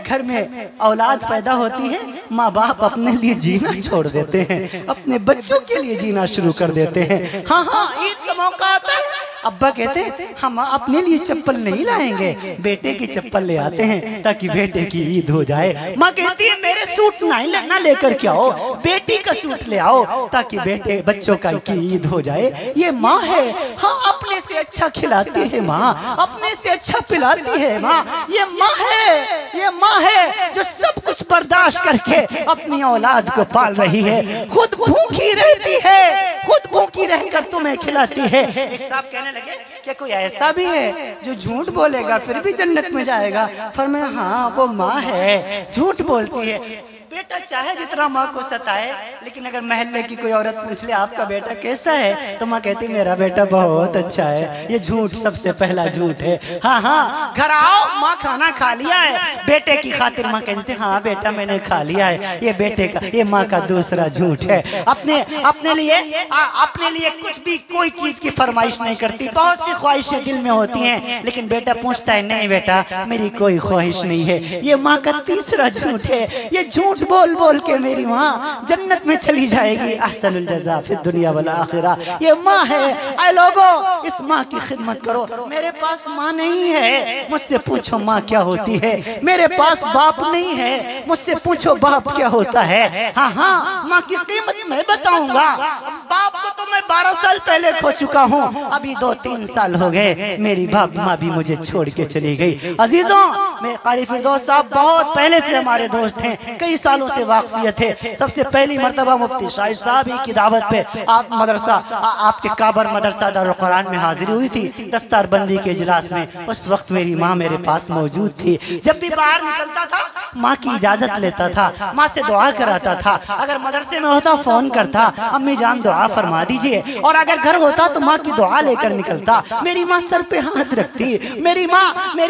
घर में औलाद पैदा होती है, माँ बाप अपने लिए जीना छोड़ देते हैं, अपने बच्चों के लिए जीना शुरू कर देते हैं। हाँ ईद का मौका आता है, अब्बा कहते हैं हम अपने लिए चप्पल नहीं लाएंगे, बेटे की चप्पल ले आते हैं ताकि बेटे की ईद हो जाए। माँ कहती है मेरे सूट ना लेकर के आओ, बेटी का सूट ले आओ ताकि बेटे बच्चों का की ईद हो जाए। ये माँ है, हाँ अपने से अच्छा खिलाती है माँ, अपने से अच्छा पिलाती है माँ। ये माँ है जो सब कुछ बर्दाश्त करके अपनी औलाद को पाल रही है, खुद भूखी रहती है, खुद भूखी रहकर तुम्हें खिलाती है। एक साहब कहने लगे कि कोई ऐसा भी है जो झूठ बोलेगा फिर भी जन्नत में जाएगा? फरमाया हाँ वो माँ है, झूठ बोलती है। बेटा चाहे जितना माँ को सताए, लेकिन अगर महल्ले की कोई औरत पूछ ले आपका बेटा कैसा है, तो माँ कहती मेरा बेटा बहुत अच्छा है। ये झूठ सबसे पहला झूठ है। हाँ घर आओ माँ खाना खा लिया है, बेटे की खातिर माँ कहती हाँ बेटा मैंने खा लिया है। ये बेटे का, ये माँ का दूसरा झूठ है। अपने लिए कुछ भी कोई चीज की फरमाइश नहीं करती, बहुत सी ख्वाहिशें दिल में होती हैं, लेकिन बेटा पूछता है नहीं बेटा मेरी कोई ख्वाहिश नहीं है। ये माँ का तीसरा झूठ है। ये झूठ बोल के मेरी माँ जन्नत में चली जाएगी, अहसनुल जज़ा फिद दुनिया वल आखिरा। ये माँ है। ऐ लोगों इस माँ की खिदमत करो। मेरे पास माँ नहीं है, मुझसे पूछो माँ क्या होती है। मेरे पास बाप नहीं है, मुझसे पूछो बाप क्या होता है। हाँ माँ की कीमत मैं बताऊंगा। बाप को तो मैं 12 साल पहले खो चुका हूँ, अभी 2-3 साल हो गए मेरी माँ भी मुझे छोड़ के चली गई। अजीजों मेरे कारी फिरदौस साहब बहुत पहले से हमारे दोस्त हैं, कई सालों से वाकफियत है। सबसे पहली मर्तबा मुफ्ती शाहिद साहब ही की दावत पे आप मदरसा आपके काबर मदरसा दारुल कुरान में हाजिरी हुई थी दस्तारबंदी के इजलास में। उस वक्त मेरी माँ मेरे पास मौजूद थी। जब भी बाहर निकलता था माँ की इजाजत लेता था, माँ से दुआ कराता था। अगर मदरसे में होता फोन करता अम्मी जान दुआ फरमा दीजिए, और अगर घर होता तो माँ की दुआ लेकर निकलता। मेरी माँ सर पे हाथ रखती, मेरी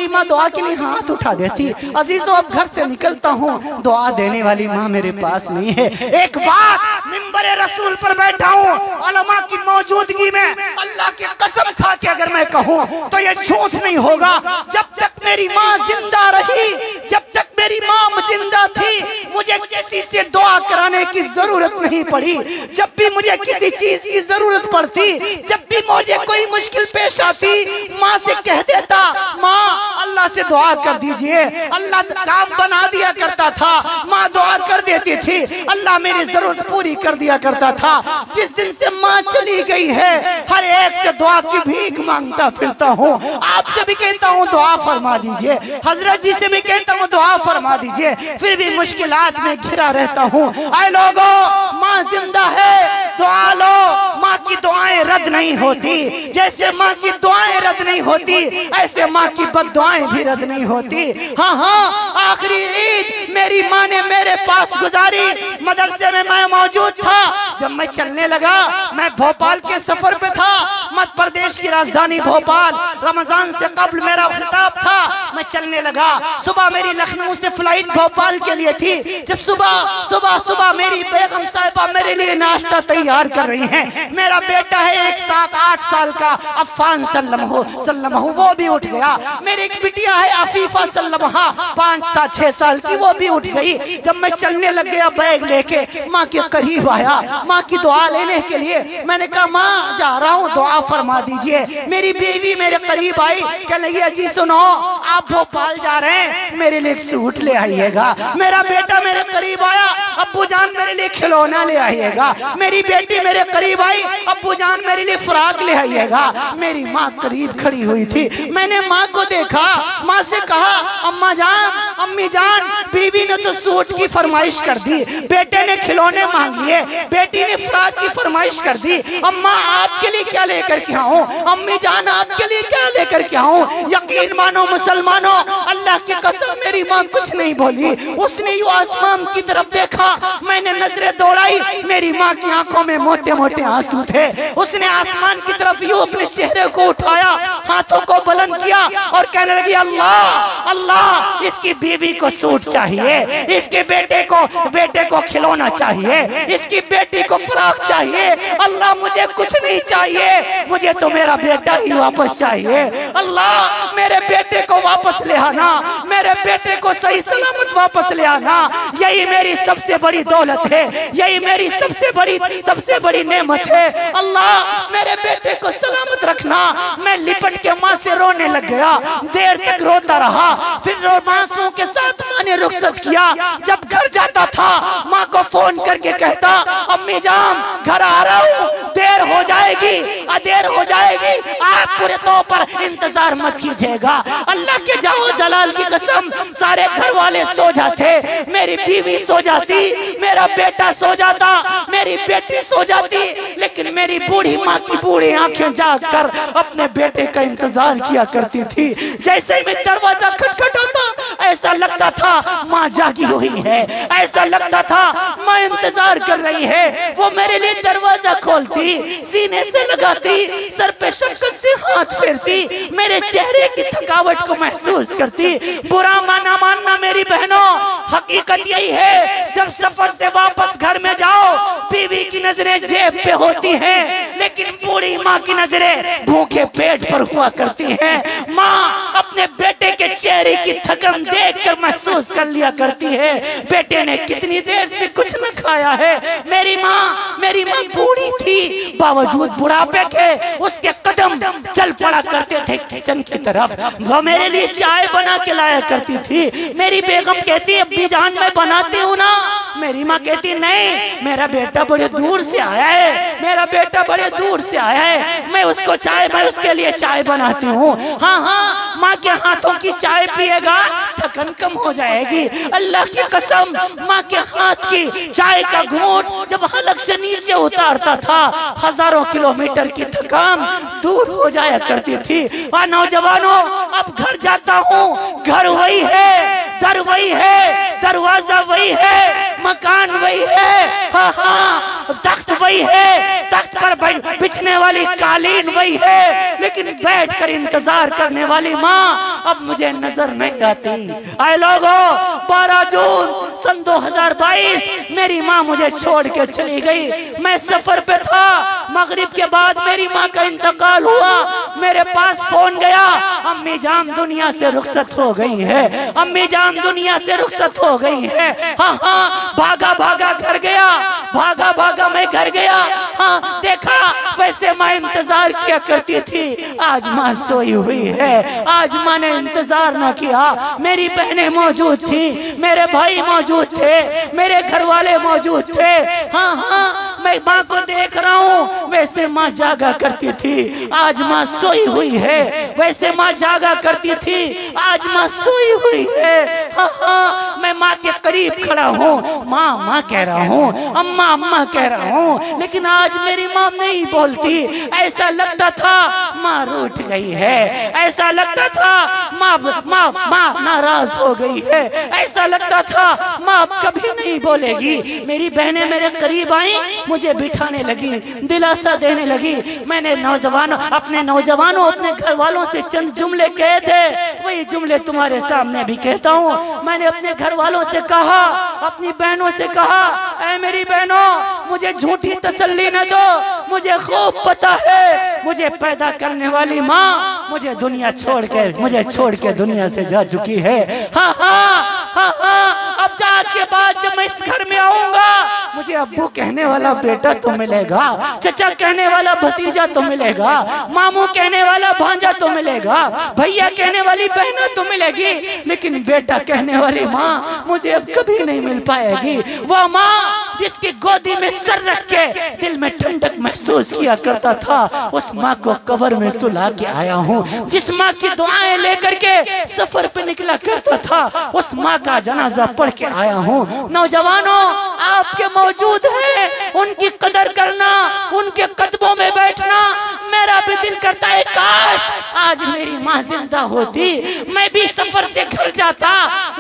माँ दुआ के लिए हाथ उठा देती। अजीजों अब घर से निकलता हूँ, दुआ देने वाली माँ मेरे पास नहीं है। एक बात मिंबरे रसूल पर बैठा हूँ उलमा की मौजूदगी में, अल्लाह की कसम खा के अगर मैं कहूँ तो ये झूठ नहीं होगा। जब तक मेरी माँ जिंदा रही, जब तक मेरी माँ जिंदा थी, मुझे किसी से दुआ कराने की जरूरत नहीं पड़ी। जब भी मुझे किसी चीज की जरूरत पड़ती, जब भी मुझे कोई मुश्किल पेश आती, माँ से कह देता माँ अल्लाह से दुआ कर दीजिए, अल्लाह काम बना दिया करता था। माँ दुआ कर देती थी, अल्लाह मेरी जरूरत पूरी कर दिया करता था। जिस दिन से माँ चली गई है, हर एक से दुआ की भीख मांगता फिरता हूँ। आपसे भी कहता हूँ दुआ फरमा दीजिए, हजरत जी से भी कहता हूँ दुआ फरमा दीजिए, फिर भी मुश्किलात में घिरा रहता हूँ। आए लोगों, माँ जिंदा है, दुआ लो। माँ की दुआएं रद्द नहीं होती। जैसे माँ की दुआएं रद्द नहीं होती, ऐसे माँ की बद्दुआएं भी रद्द नहीं होती। हाँ हाँ, आखिरी ईद मेरी माँ ने मेरे पास गुजारी। मदरसे में मैं मौजूद था। जब मैं चलने लगा, मैं भोपाल के सफर पे था, मध्य प्रदेश की राजधानी भोपाल। रमजान से कबल मेरा खिताब था। मैं चलने लगा। सुबह मेरी लखनऊ से फ्लाइट भोपाल के लिए थी। जब सुबह मेरी बेगम साहिबा मेरे लिए नाश्ता तैयार कर रही हैं। मेरा बेटा है एक 7-8 साल का अफ़ान सल्लमहु, वो भी उठ गया। मेरी एक बिटिया है अफीफा सल्लमहा 5-6 साल की, वो भी उठ गई। जब मैं चलने लग गया बैग लेके, माँ के करीब आया, माँ की दुआ लेने के लिए। मैंने कहा माँ जा रहा हूँ, दुआ फरमा दीजिए। मेरी बीवी मेरे करीब आई, कह लगी अजी सुनो, आप भोपाल जा रहे हैं, मेरे लिए एक सूट ले आइएगा। मेरा बेटा मेरे करीब आया, अब्बू जान मेरे लिए खिलौना ले आइएगा। मेरी बेटी मेरे करीब आई, अब्बू जान मेरे लिए फ्रॉक ले आइएगा। मेरी माँ करीब खड़ी हुई थी। मैंने माँ को देखा, माँ से कहा अम्मा जान, अम्मी जान, बीवी ने तो सूट की फरमाइश कर दी, बेटे ने खिलौने मांग लिए, बेटी ने फ्रॉक की फरमाइश कर दी। अम्मा आपके लिए क्या लेकर के आऊं? अम्मी जान आपके लिए क्या लेकर के आऊं? यकीन मानो मुसलमानों, अल्लाह की कसम मेरी माँ कुछ नहीं बोली। उसने यूं आसमान की तरफ देखा, मैंने नजरें दौड़ाई, मेरी माँ की आंखों में मोटे मोटे आंसू थे। उसने आसमान की तरफ यूं अपने चेहरे को उठाया, हाथों को बुलंद किया और कहने लगी अल्लाह अल्लाह, इसकी बीवी को सूट चाहिए, इसके बेटे को खिलौना चाहिए, इसकी बेटी को फ्रॉक चाहिए। अल्लाह मुझे कुछ नहीं चाहिए, मुझे तो मेरा बेटा ही वापस चाहिए। अल्लाह मेरे बेटे को वापस ले आना, मेरे बेटे को सही सलामत वापस ले आना। यही मेरी सबसे बड़ी दौलत है, यही मेरी सबसे बड़ी नेमत है। अल्लाह मेरे बेटे को सलामत रखना। मैं लिपट के माँ से रोने लग गया, देर तक रोता रहा। फिर आंसुओं के साथ माँ ने रुखसत किया। जब घर जाता था, माँ को फोन करके कहता अम्मी जान घर आ रहा हूँ, देर हो जाएगी, आप पूरे तौर पर इंतजार मत कीजिएगा। अल्लाह के जाओ जलाल की कसम, सारे घर वाले सो जाते, मेरी बीवी सो जाती, मेरा बेटा सो जाता, मेरी बेटी सो जाती, लेकिन मेरी बूढ़ी माँ की बूढ़ी आंखें जाग कर अपने बेटे का इंतजार किया करती थी। जैसे मैं दरवाजा खटखटाता, ऐसा लगता था माँ जागी हुई है, ऐसा लगता था माँ इंतजार कर रही है। वो मेरे लिए दरवाजा खोलती, सीने से लगाती, सर पे शफकत से हाथ फेरती, मेरे चेहरे की थकावट को महसूस करती। बुरा मानना मेरी बहनों, हकीकत यही है, जब सफर से वापस घर में जाओ, बीवी की नजरें जेब पे होती हैं, लेकिन बूढ़ी माँ की नजरें भूखे पेट पर हुआ करती हैं। माँ अपने बेटे के चेहरे की थकन देखकर महसूस कर लिया करती है, बेटे ने कितनी देर से कुछ न खाया है। मेरी माँ बूढ़ी थी, बावजूद बुढ़ापे के उसके कदम चल पड़ा करते थे किचन की तरफ। वो मेरे लिए चाय बना के लाया करती थी। मेरी बेगम कहती है अब्बी जान मैं बनाती हूँ ना। मेरी माँ कहती नहीं, मेरा बेटा बड़े दूर से आया है, मेरा बेटा बड़े दूर से आया है, मैं उसके लिए चाय बनाती हूँ। हाँ, माँ के हाथों की चाय पिएगा थकन कम हो जाएगी। अल्लाह की कसम, माँ के हाथ की चाय का घूंट जब हलक से नीचे उतारता था, हजारों किलोमीटर की थकान दूर हो जाया करती थी। और नौजवानों, अब घर जाता हूँ, घर वही है, दर वही है, दरवाजा वही है, मकान वही है, हाँ हाँ तख्त वही है, तख्त पर बिछने वाली कालीन वही है, लेकिन बैठकर इंतजार करने वाली माँ अब मुझे नजर नहीं आती। आए लोगों, 12 जून सन 2022 मेरी माँ मुझे छोड़ के चली गई। मैं सफर पे था, मगरिब के बाद मेरी माँ का इंतकाल हुआ। मेरे पास फोन गया, अम्मी जान दुनिया से रुखसत हो गई है, अम्मी जान दुनिया से रुखसत हो गई है। हाँ हाँ भागा भागा घर गया, भागा भागा मैं घर गया। हाँ देखा, वैसे माँ इंतजार किया करती थी, आज माँ सोई हुई है। आज माँ ने इंतजार न किया। मेरी बहनें मौजूद थी, मेरे भाई मौजूद थे, मेरे घर वाले मौजूद थे। हाँ हाँ मैं माँ को देख रहा हूँ, वैसे माँ जागा करती थी, आज माँ सोई हुई है। वैसे माँ जागा करती थी, आज माँ सोई हुई है। हाँ हाँ मैं माँ के करीब खड़ा हूँ, माँ माँ कह रहा हूँ, अम्मा अम्मा कह रहा हूँ, लेकिन आज मेरी माँ नहीं बोलती। ऐसा लगता था माँ रूठ गई है, ऐसा लगता था माँ माँ माँ नाराज हो गई है, ऐसा लगता था माँ अब कभी नहीं बोलेगी। मेरी बहनें मेरे करीब आई, मुझे बिठाने लगी, दिलासा देने लगी। मैंने अपने नौजवानों अपने घर वालों से चंद जुमले कहे थे, वही जुमले तुम्हारे सामने भी कहता हूँ। मैंने अपने घर वालों से कहा, अपनी बहनों से कहा, ऐ मेरी बहनों मुझे झूठी तसल्ली न दो, मुझे खूब पता है मुझे पैदा करने वाली माँ मुझे छोड़ के दुनिया से जा चुकी है। हाँ हाँ हाँ हाँ अब आज के बाद जब मैं इस घर में आऊंगा, मुझे अब्बू कहने वाला बेटा तो मिलेगा, चचा कहने वाला भतीजा तो मिलेगा, मामू कहने वाला भांजा तो मिलेगा, भैया कहने वाली बहना तो मिलेगी, लेकिन बेटा कहने वाली माँ मुझे अब कभी नहीं मिल पाएगी। वो माँ जिसकी गोदी में सर रख के दिल में ठंडक महसूस किया करता था, उस माँ को कब्र में सुला के आया हूँ। जिस माँ की दुआएं लेकर के सफर पे निकला करता था, उस माँ का जनाजा पढ़ के आया हूँ। नौजवानों आपके मौजूद हैं, उनकी कदर करना, उनके कदमों में बैठना। मेरा भी दिल करता है काश आज मेरी माँ जिंदा होती, मैं भी सफर से घर जाता,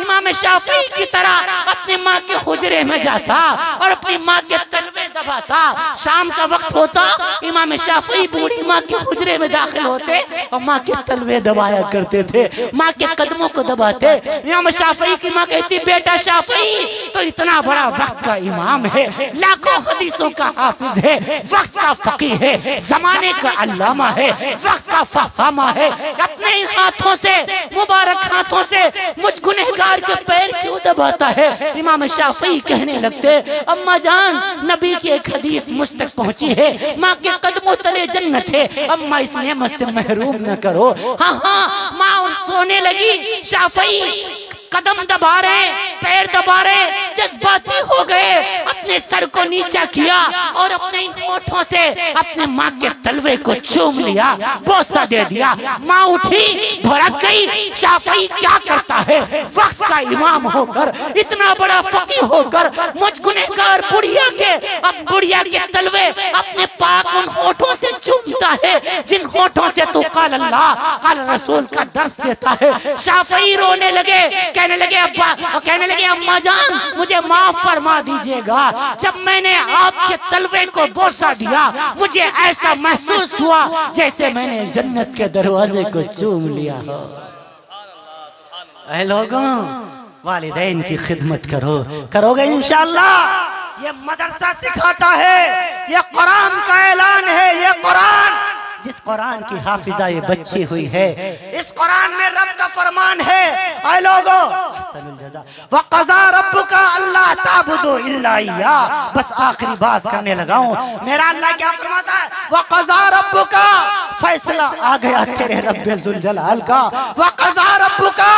इमाम शाफी की तरह अपनी माँ के हुजरे में जाता और अपनी माँ के तलवे दबाता। शाम का वक्त होता, इमाम शाफी बूढ़ी माँ के हुजरे में दाखिल होते और माँ के तलवे दबाया करते थे, माँ के कदमों को दबाते। इमाम शाफी की माँ कहती, बेटा शाफी तो इतना बड़ा वक्त का इमाम है, लाखों हदीसों का हाफिज है, वक्त का फकीह है, जमाने का अल्लामा है, वक्त का फहामा है। अपने इन हाथों से, मुबारक हाथों से मुझ गुनहगार के पैर क्यों दबाता है? इमाम शाफी कहने लगते, अम्मा जान नबी की एक हदीस मुझ तक पहुंची है, माँ के कदमों तले जन्नत है, अम्मा इस नेमत से महरूम न करो। हाँ हाँ माँ सोने लगी, शाफी कदम दबा रहे, पैर दबा रहे, जज्बाती हो गए, अपने सर को नीचा किया और अपने होठों से अपने माँ के तलवे को चूम लिया, बोसा दे दिया। माँ उठी, भड़क गई, शाफी क्या करता है? वक्त का इमाम होकर, इतना बड़ा फकीह होकर मुझ गुनहगार बुढ़िया के तलवे अपने पाक उन होठों से चूमता है जिन होठों से तो काल अल्लाह काल रसूल का दर्स देता है। शाफी रोने लगे, कहने लगे अम्मा जान मुझे माफ फरमा दीजिएगा, जब मैंने आपके तलवे को बोसा दिया मुझे ऐसा महसूस हुआ जैसे मैंने जन्नत के दरवाजे को चूम लिया हो। ऐ लोगों, वालिदैन की खिदमत करोगे इंशाअल्लाह। ये मदरसा सिखाता है, ये कुरान का ऐलान है। ये कुरान, जिस कुरान की हाफिजा ये बच्ची हुई है, इस कुरान में रब का फरमान है, ऐ लोगों वक़ज़ा रब्बुका अल्ला ताबुदू इल्ला इय्याह। बस आखिरी बात करने लगा हूँ। मेरा अल्लाह क्या फरमाता है? वक़ज़ा रब्बुका, फैसला आ गया तेरे रब्बे ज़ुल जलाल का। वक़ज़ा रब्बुका,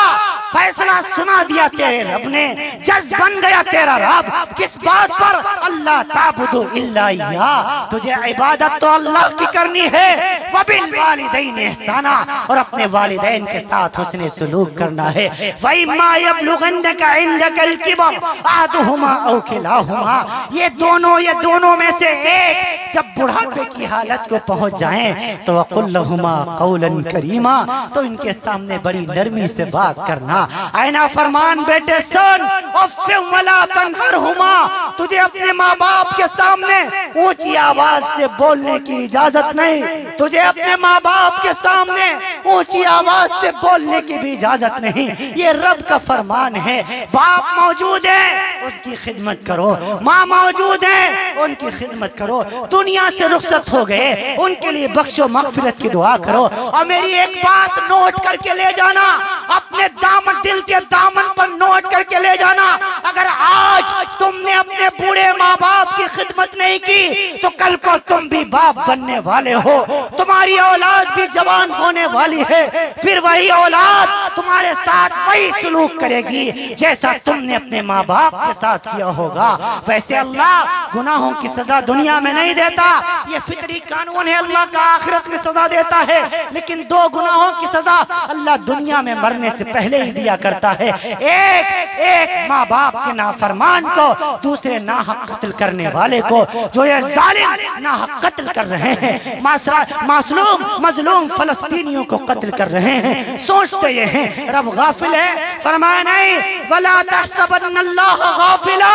फैसला सुना दिया तेरे रब ने, जज बन गया तेरा रब। किस बात पर? अल्लाह ताबुदू इल्ला इय्याह, तुझे इबादत तो अल्लाह की करनी है, वबिल वालिदैन इहसाना, और अपने वालिदैन के साथ हुस्न सलूक करना है। वइम्मा यबलुगन्नका इंदकल किबर अहदुहुमा औ किलाहुमा, ये दोनों में से एक जब बुढ़ापे की हालत को पहुंच जाएं तो वकुल लहुमा कौलन करीमा, तो इनके सामने बड़ी नरमी से बात करना। आईना फरमान बेटे सुन, वला तनहरहुमा, तुझे अपने माँ बाप के सामने ऊंची आवाज से बोलने की इजाजत नहीं, तुझे अपने माँ बाप के सामने ऊंची आवाज से बोलने की भी इजाजत नहीं। ये रब का फरमान है। बाप मौजूद है उनकी खिदमत करो, माँ मौजूद है उनकी खिदमत करो। दुनिया से रुखसत हो गए उनके लिए बख्शो मगफिरत की दुआ करो। और मेरी एक बात नोट करके ले जाना, अपने दामन, दिल के दामन पर नोट करके ले जाना, अगर आज तुमने अपने बूढ़े माँ बाप की खिदमत नहीं की तो कल को तुम भी बाप बनने वाले हो, तुम्हारी औलाद भी जवान होने वाली है, फिर वही औलाद तुम्हारे साथ वही सलूक करेगी जैसा तुमने अपने माँ बाप के साथ किया होगा। वैसे अल्लाह गुनाहों की सजा दुनिया में नहीं देता, ये फितरी कानून है, अल्लाह का आखिरत में सजा देता है, लेकिन दो गुनाहों की सजा अल्लाह दुनिया में मरने से पहले ही दिया करता है। एक माँ बाप के नाफरमान को, दूसरे नाहक कत्ल करने वाले को, जो ये जालिम नाहक कत्ल कर रहे हैं, मासूम मजलूम फलस्तीनियों को कत्ल कर रहे हैं। सोचते ये हैं रब गाफिल है, फरमाया नहीं, वला तहसबन्नल्लाह गाफिला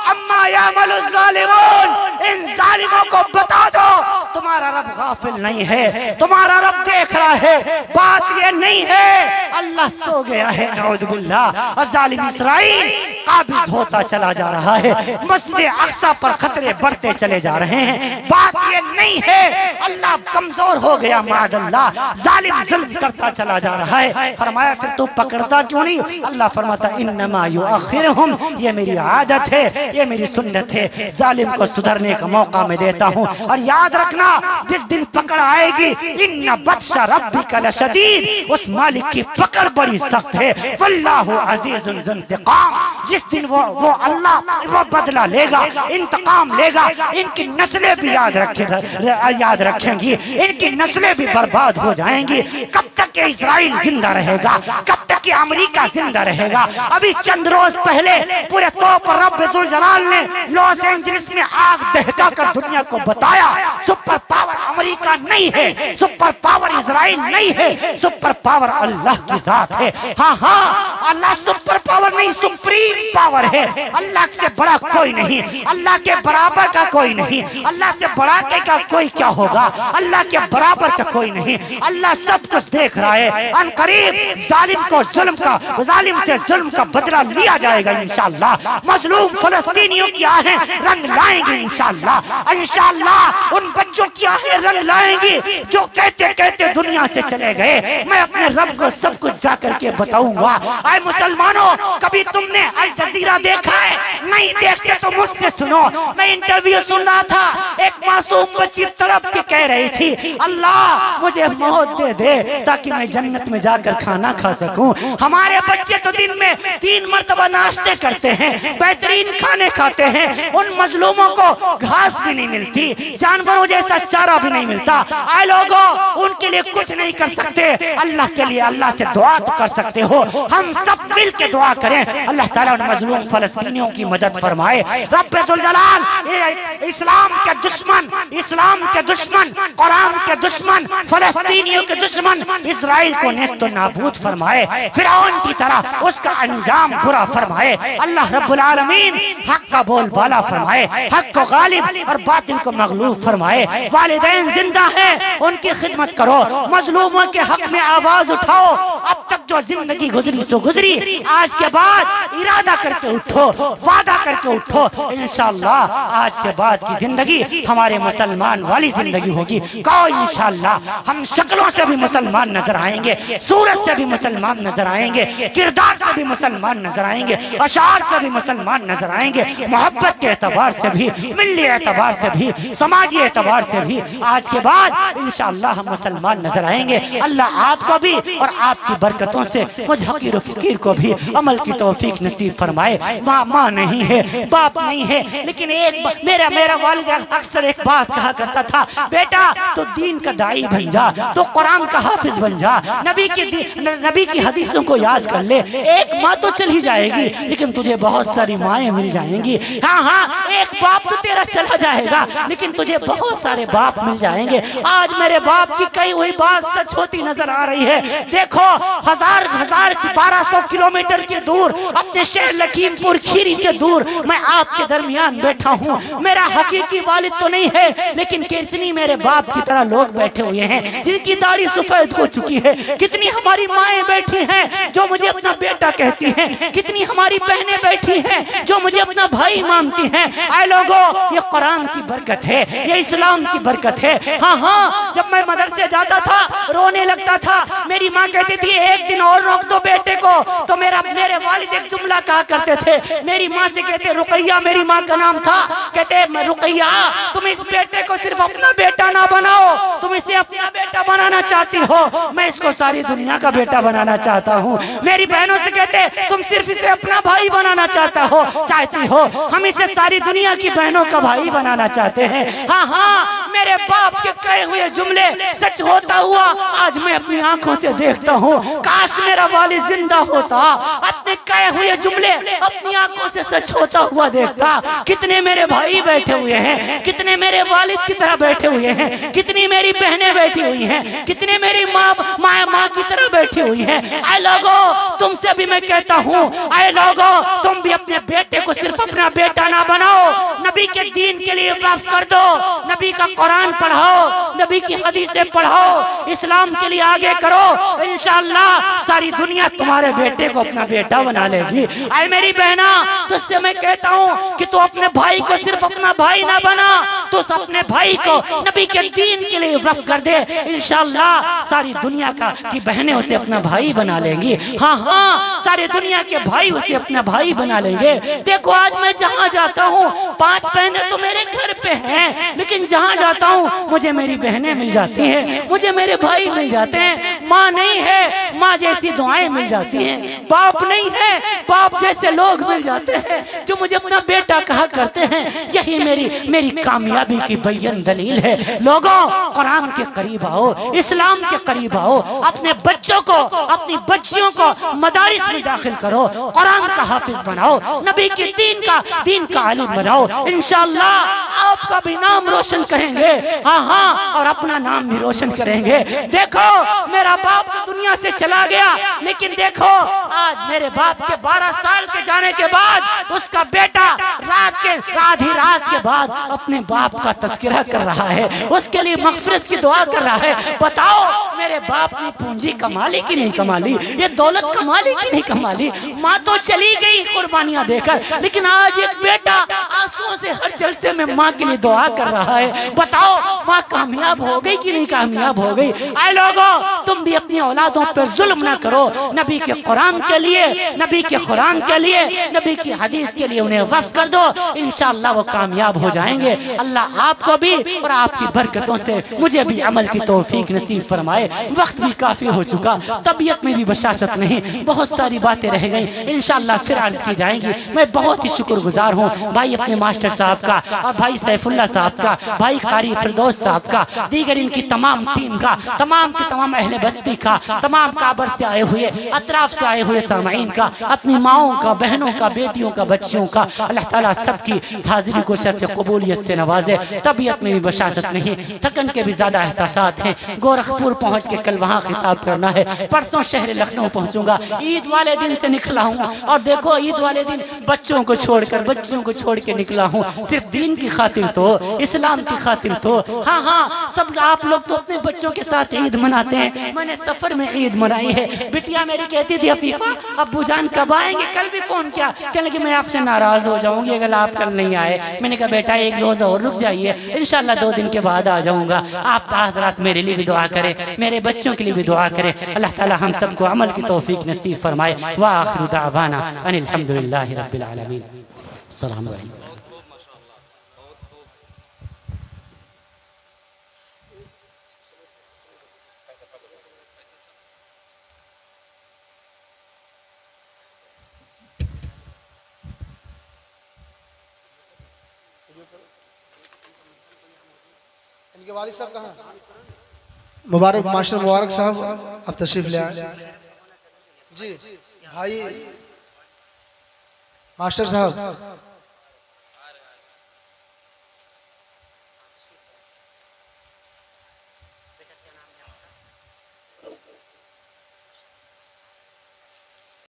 अम्मा यामलु ज़ालिमून, इन जालिमों को बता दो तुम्हारा रब गाफिल नहीं है, तुम्हारा रब देख रहा है। बात ये नहीं है अल्लाह सो गया है, नऊज़ बिल्लाह। जालिम इसराइल काबिज होता चला जा रहा है, मस्जिद अक्सा पर खतरे बढ़ते चले जा रहे हैं। बात ये नहीं है अल्लाह कमजोर हो गया, माअल्लाह जालिम जुल्म करता चला जा रहा है। फरमाया फिर तू पकड़ता क्यों नहीं? अल्लाह फरमाता इन्नमा युअखिरुहुम, ये मेरी आदत है, ये मेरी सुन्नत है, जालिम को सुधरने का मौका मैं देता हूँ। और याद रखना जिस दिन पकड़ आएगी, इन्ना बत्शा रब्बिका लशदीद, उस मालिक की पकड़ बड़ी सख्त है। वल्लाहु अज़ीज़ुन ज़ुंतिक़ाम, जिस दिन वो अल्लाह वो बदला लेगा, इंतकाम लेगा, इनकी नस्लें भी याद रखेंगी, इनकी नस्लें भी बर्बाद हो जाएंगी। कब तक के इजराइल जिंदा रहेगा, कब तक के अमेरिका जिंदा रहेगा? अभी चंद रोज पहले पूरे तौर पर रब्बुल जलाल ने लॉस एंजलिस में आग दहका कर दुनिया को बताया सुपर पावर अमेरिका नहीं है, सुपर पावर इजराइल नहीं है, सुपर पावर अल्लाह की जात है। हाँ, अल्लाह सुपर पावर नहीं, सुप्रीम पावर है। अल्लाह से बड़ा कोई नहीं, अल्लाह के बराबर का कोई नहीं, अल्लाह से बड़ा का कोई क्या होगा? अल्लाह के बराबर का कोई नहीं। अल्लाह सब कुछ देख रहा है। अनकरीब जालिम से जुल्म का बदला लिया जाएगा इंशाअल्लाह। मजलूम फलस्तीनियों की आहें रंग लाएंगे इंशाअल्लाह। इंशाअल्लाह उन बच्चों की आहें रंग लाएंगी जो कहते कहते दुनिया से चले गए। मैं अपने रब को सब कुछ जाकर के बताऊंगा। आए मुसलमानों, कभी तुमने अल जजीरा देखा है? नहीं देखते तो मुझसे सुनो। मैं इंटरव्यू सुन रहा था, एक मासूम बच्ची तड़प के कह रही थी, अल्लाह मुझे मौत दे दे ताकि मैं जन्नत में जाकर खाना खा सकूं। हमारे बच्चे तो दिन में 3 मरतबा नाश्ते करते हैं, बेहतरीन खाने खाते हैं, उन मजलूमों को घास भी नहीं मिलती, जानवरों जैसा चारा भी नहीं मिलता। आए लोगों, उनके लिए कुछ नहीं कर सकते, अल्लाह के लिए अल्लाह से दुआ तो कर सकते हो। हम सब मिल के दुआ करें, अल्लाह ताला उन मजलूम फलस्तीनियों की मदद फरमाए। रब्बुल जलाल इस्लाम के दुश्मन, कुरान के दुश्मन, फलस्तीनियों के दुश्मन इजराइल को नेस्त नाबूद फरमाए, फिरौन की तरह उसका अंजाम बुरा फरमाए। अल्लाह रब्बुल आलमीन हक का बोल बाला फरमाए, हक को गालिब और बातिल को मगलूब फरमाए। वालिदैन जिंदा हैं, उनकी खिदमत करो, मजलूमों के हक में आवाज उठाओ। अब तक जो जिंदगी गुजरी सो गुजरी, आज के बाद इरादा करके उठो, वादा करके उठो, इंशाअल्लाह आज के बाद की जिंदगी हमारे मुसलमान वाली जिंदगी होगी। कहो इंशाअल्लाह हम शक्लों से भी मुसलमान नजर आएंगे, सूरत से भी मुसलमान नजर आएंगे, किरदार से भी मुसलमान नजर आएंगे, अशार से भी मुसलमान नजर आएंगे, मोहब्बत के एतबार से भी, मिल्ली एतबार से भी, समाजी एतबार से भी आज के बाद इंशाअल्लाह हम मुसलमान नजर आएंगे। अल्लाह आपको भी और आपकी बरकतों से मुझ हकीर फकीर को भी अमल की तौफीक नसीब फरमाए। माँ नहीं है, है, बाप नहीं है। लेकिन एक मेरा वालिद अक्सर एक बात कहा करता था, बेटा तो दीन का दाई बन जा, तो कुरान का हाफिज बन जा, नबी की हदीसों को याद कर ले। एक माँ तो चली जाएगी लेकिन तुझे बहुत सारी माएँ मिल जाएंगी। हाँ हाँ, एक बाप तो तेरा चला जाएगा लेकिन तुझे बहुत सारे बाप मिल जाएंगे। आज मेरे बाप की कही हुई बात सच होती नजर आ रही है। देखो, हजार 1200 किलोमीटर के दूर अपने शहर लखीमपुर खीरी से दूर मैं आपके दरमियान बैठा हूँ। मेरा हकीकी वालिद तो नहीं है लेकिन कितनी मेरे बाप की तरह लोग बैठे हुए हैं जिनकी दाढ़ी सफेद हो चुकी है। कितनी हमारी माएँ बैठी हैं जो मुझे अपना बेटा कहती हैं, कितनी हमारी बहनें बैठी हैं जो मुझे अपना भाई मानती हैं। आए लोगों, ये कुरान की बरकत है, ये इस्लाम की बरकत है। हाँ हाँ, जब मैं मदरसे जाता था रोने लगता था, मेरी माँ कहती थी एक दिन और रोक दो बेटे को, तो मेरे वालिद एक जुमला कहा करते थे। मेरी माँ से कहते, रुकैया मेरी माँ का नाम था, कहते रुकैया तुम इस बेटे को सिर्फ अपना बेटा ना बनाओ, तुम इसे अपना बेटा बनाना चाहती हो, मैं इसको सारी दुनिया का बेटा बनाना चाहता हूँ। मेरी बहनों से कहते तुम सिर्फ इसे अपना भाई बनाना चाहती हो, हम इसे सारी दुनिया की बहनों का भाई बनाना चाहते हैं। हाँ हाँ, मेरे बाप के कहे हुए जुमले सच होता हुआ आज मैं अपनी आंखों से देखता हूँ। काश मेरा वालिद जिंदा होता, अपने कहे हुए जुमले अपनी आंखों से सच होता हुआ देखता। कितने मेरे भाई बैठे हुए हैं, कितने मेरे वालिद की तरह बैठे हुए हैं, कितनी मेरी बहनें बैठी हुई हैं, कितने मेरी माँ की तरह बैठी हुई हैं। आए लोगों, तुमसे भी मैं कहता हूँ, आए लोगों, तुम भी अपने बेटे को सिर्फ अपना बेटा ना बनाओ, नबी के दीन के लिए वक्फ कर दो, नबी का कुरान पढ़ाओ, नबी की हदीसें पढ़ाओ, इस्लाम के लिए आगे करो। इंशाअल्लाह सारी दुनिया तुम्हारे बेटे को अपना बेटा बना लेगी। आए मेरी बहना, तुझसे मैं कहता हूँ कि तू अपने भाई को सिर्फ अपना भाई ना बना, तो अपने भाई को नबी के दीन के लिए वक्फ कर दे। इंशाअल्लाह सारी दुनिया की बहनें उसे अपना भाई बना लेंगी। हाँ हाँ, सारी दुनिया के भाई उसे अपना भाई बना लेंगे। देखो, आज मैं जहाँ जाता हूँ 5 बहनें तो मेरे घर पे हैं, लेकिन जहाँ जाता हूँ मुझे मेरी बहनें मिल जाती हैं, मुझे मेरे भाई मिल जाते हैं। माँ नहीं है, माँ जैसी दुआएं मिल जाती हैं। बाप नहीं है, बाप जैसे लोग मिल जाते हैं जो मुझे अपना बेटा कहा करते हैं। यही मेरी कामयाबी की बयान दलील है। लोगों, कुरान के करीब आओ, इस्लाम के करीब आओ, अपने बच्चों को, अपनी बच्चियों को मदारिस में दाखिल करो, कुरान का हाफिज बनाओ, नबी के दीन का आलिम बनाओ। इंशाअल्लाह आपका भी नाम रोशन करेंगे। हाँ हाँ, और अपना नाम भी रोशन करेंगे। देखो, मेरा बाप दुनिया से चला गया, लेकिन देखो आज मेरे बाप के 12 साल के जाने के बाद उसका बेटा आधी रात के बाद अपने बाप का तस्करा कर रहा है, उसके लिए मगफिरत की दुआ कर रहा है। बताओ, मेरे बाप ने पूंजी कमाली की नहीं कमाली, ये दौलत कमाली की नहीं कमाली। माँ तो चली गई कुर्बानियां देकर, लेकिन आज एक बेटा आंसुओं से हर जलसे में माँ के लिए दुआ कर रहा है। बताओ, माँ कामयाब हो गई कि नहीं कामयाब हो गई? आए लोगों, तुम भी अपनी औलादों पर जुल्म ना करो। नबी के कुरान के लिए, नबी के कुरान के लिए, नबी की हदीस के लिए उन्हें वक्फ कर दो। इंशाअल्लाह वो कामयाब हो जाएंगे। अल्लाह आपको भी और आपकी बरकतों से मुझे भी अमल की तौफीक नसीब फरमाए। वक्त भी काफी हो चुका, तबीयत में भी बशाशत नहीं, बहुत सारी बातें रह गई, इंशाअल्लाह फिर अर्ज की जाएंगी। मैं बहुत ही शुक्रगुजार हूँ भाई अपने मास्टर साहब का, और भाई सैफुल्लाह साहब का, भाई कारी फिरदौस साहब का, दीगर इनकी तमाम टीम का, तमाम की तमाम अहले बस्ती का, तमाम काबर से आए हुए, अतराफ से आए हुए सामाईन का, अपनी माओं का, बहनों का, बेटियों का, बच्चियों का। अल्लाह ताला सबकी हाजिरी को शर्फ कबूलियत से नवाजे। तबीयत में भी बशाशत नहीं, थकन के भी ज्यादा एहसासात हैं। गोरखपुर पहुँच के कल वहाँ खिताब करना है, परसों शहर लखनऊ पहुँचूंगा। ईद वाले दिन से निकला हूँ, और देखो ईद वाले दिन बच्चों को छोड़ के निकला हूँ, सिर्फ दीन की खातिर तो, इस्लाम की खातिर तो। हाँ हाँ, सब आप लोग तो अपने बच्चों के साथ ईद मनाते हैं, मैंने सफर में ईद मनाई है। बिटिया मेरी कहती थी, अफीफा अब्बू जान कब आएंगे? कल भी फोन किया, कहने लगी मैं आपसे नाराज हो जाऊंगी अगर आप कल नहीं आए। मैंने कहा बेटा एक रोज और रुक जाइए, इंशाल्लाह 2 दिन के बाद आ जाऊंगा। आप हज़रात मेरे लिए भी दुआ करें, मेरे बच्चों के लिए भी दुआ करें। अल्लाह ताला हम सबको अमल की तौफीक नसीब फरमाए। व आखिरु दावाना अनिल हम्दुलिल्लाहि रब्बिल आलमीन। अस्सलाम वालेकुम। इनके वालिद साहब कहाँ? मुबारक मास्टर मुबारक साहब अब तशरीफ ले आए जी। भाई मास्टर साहब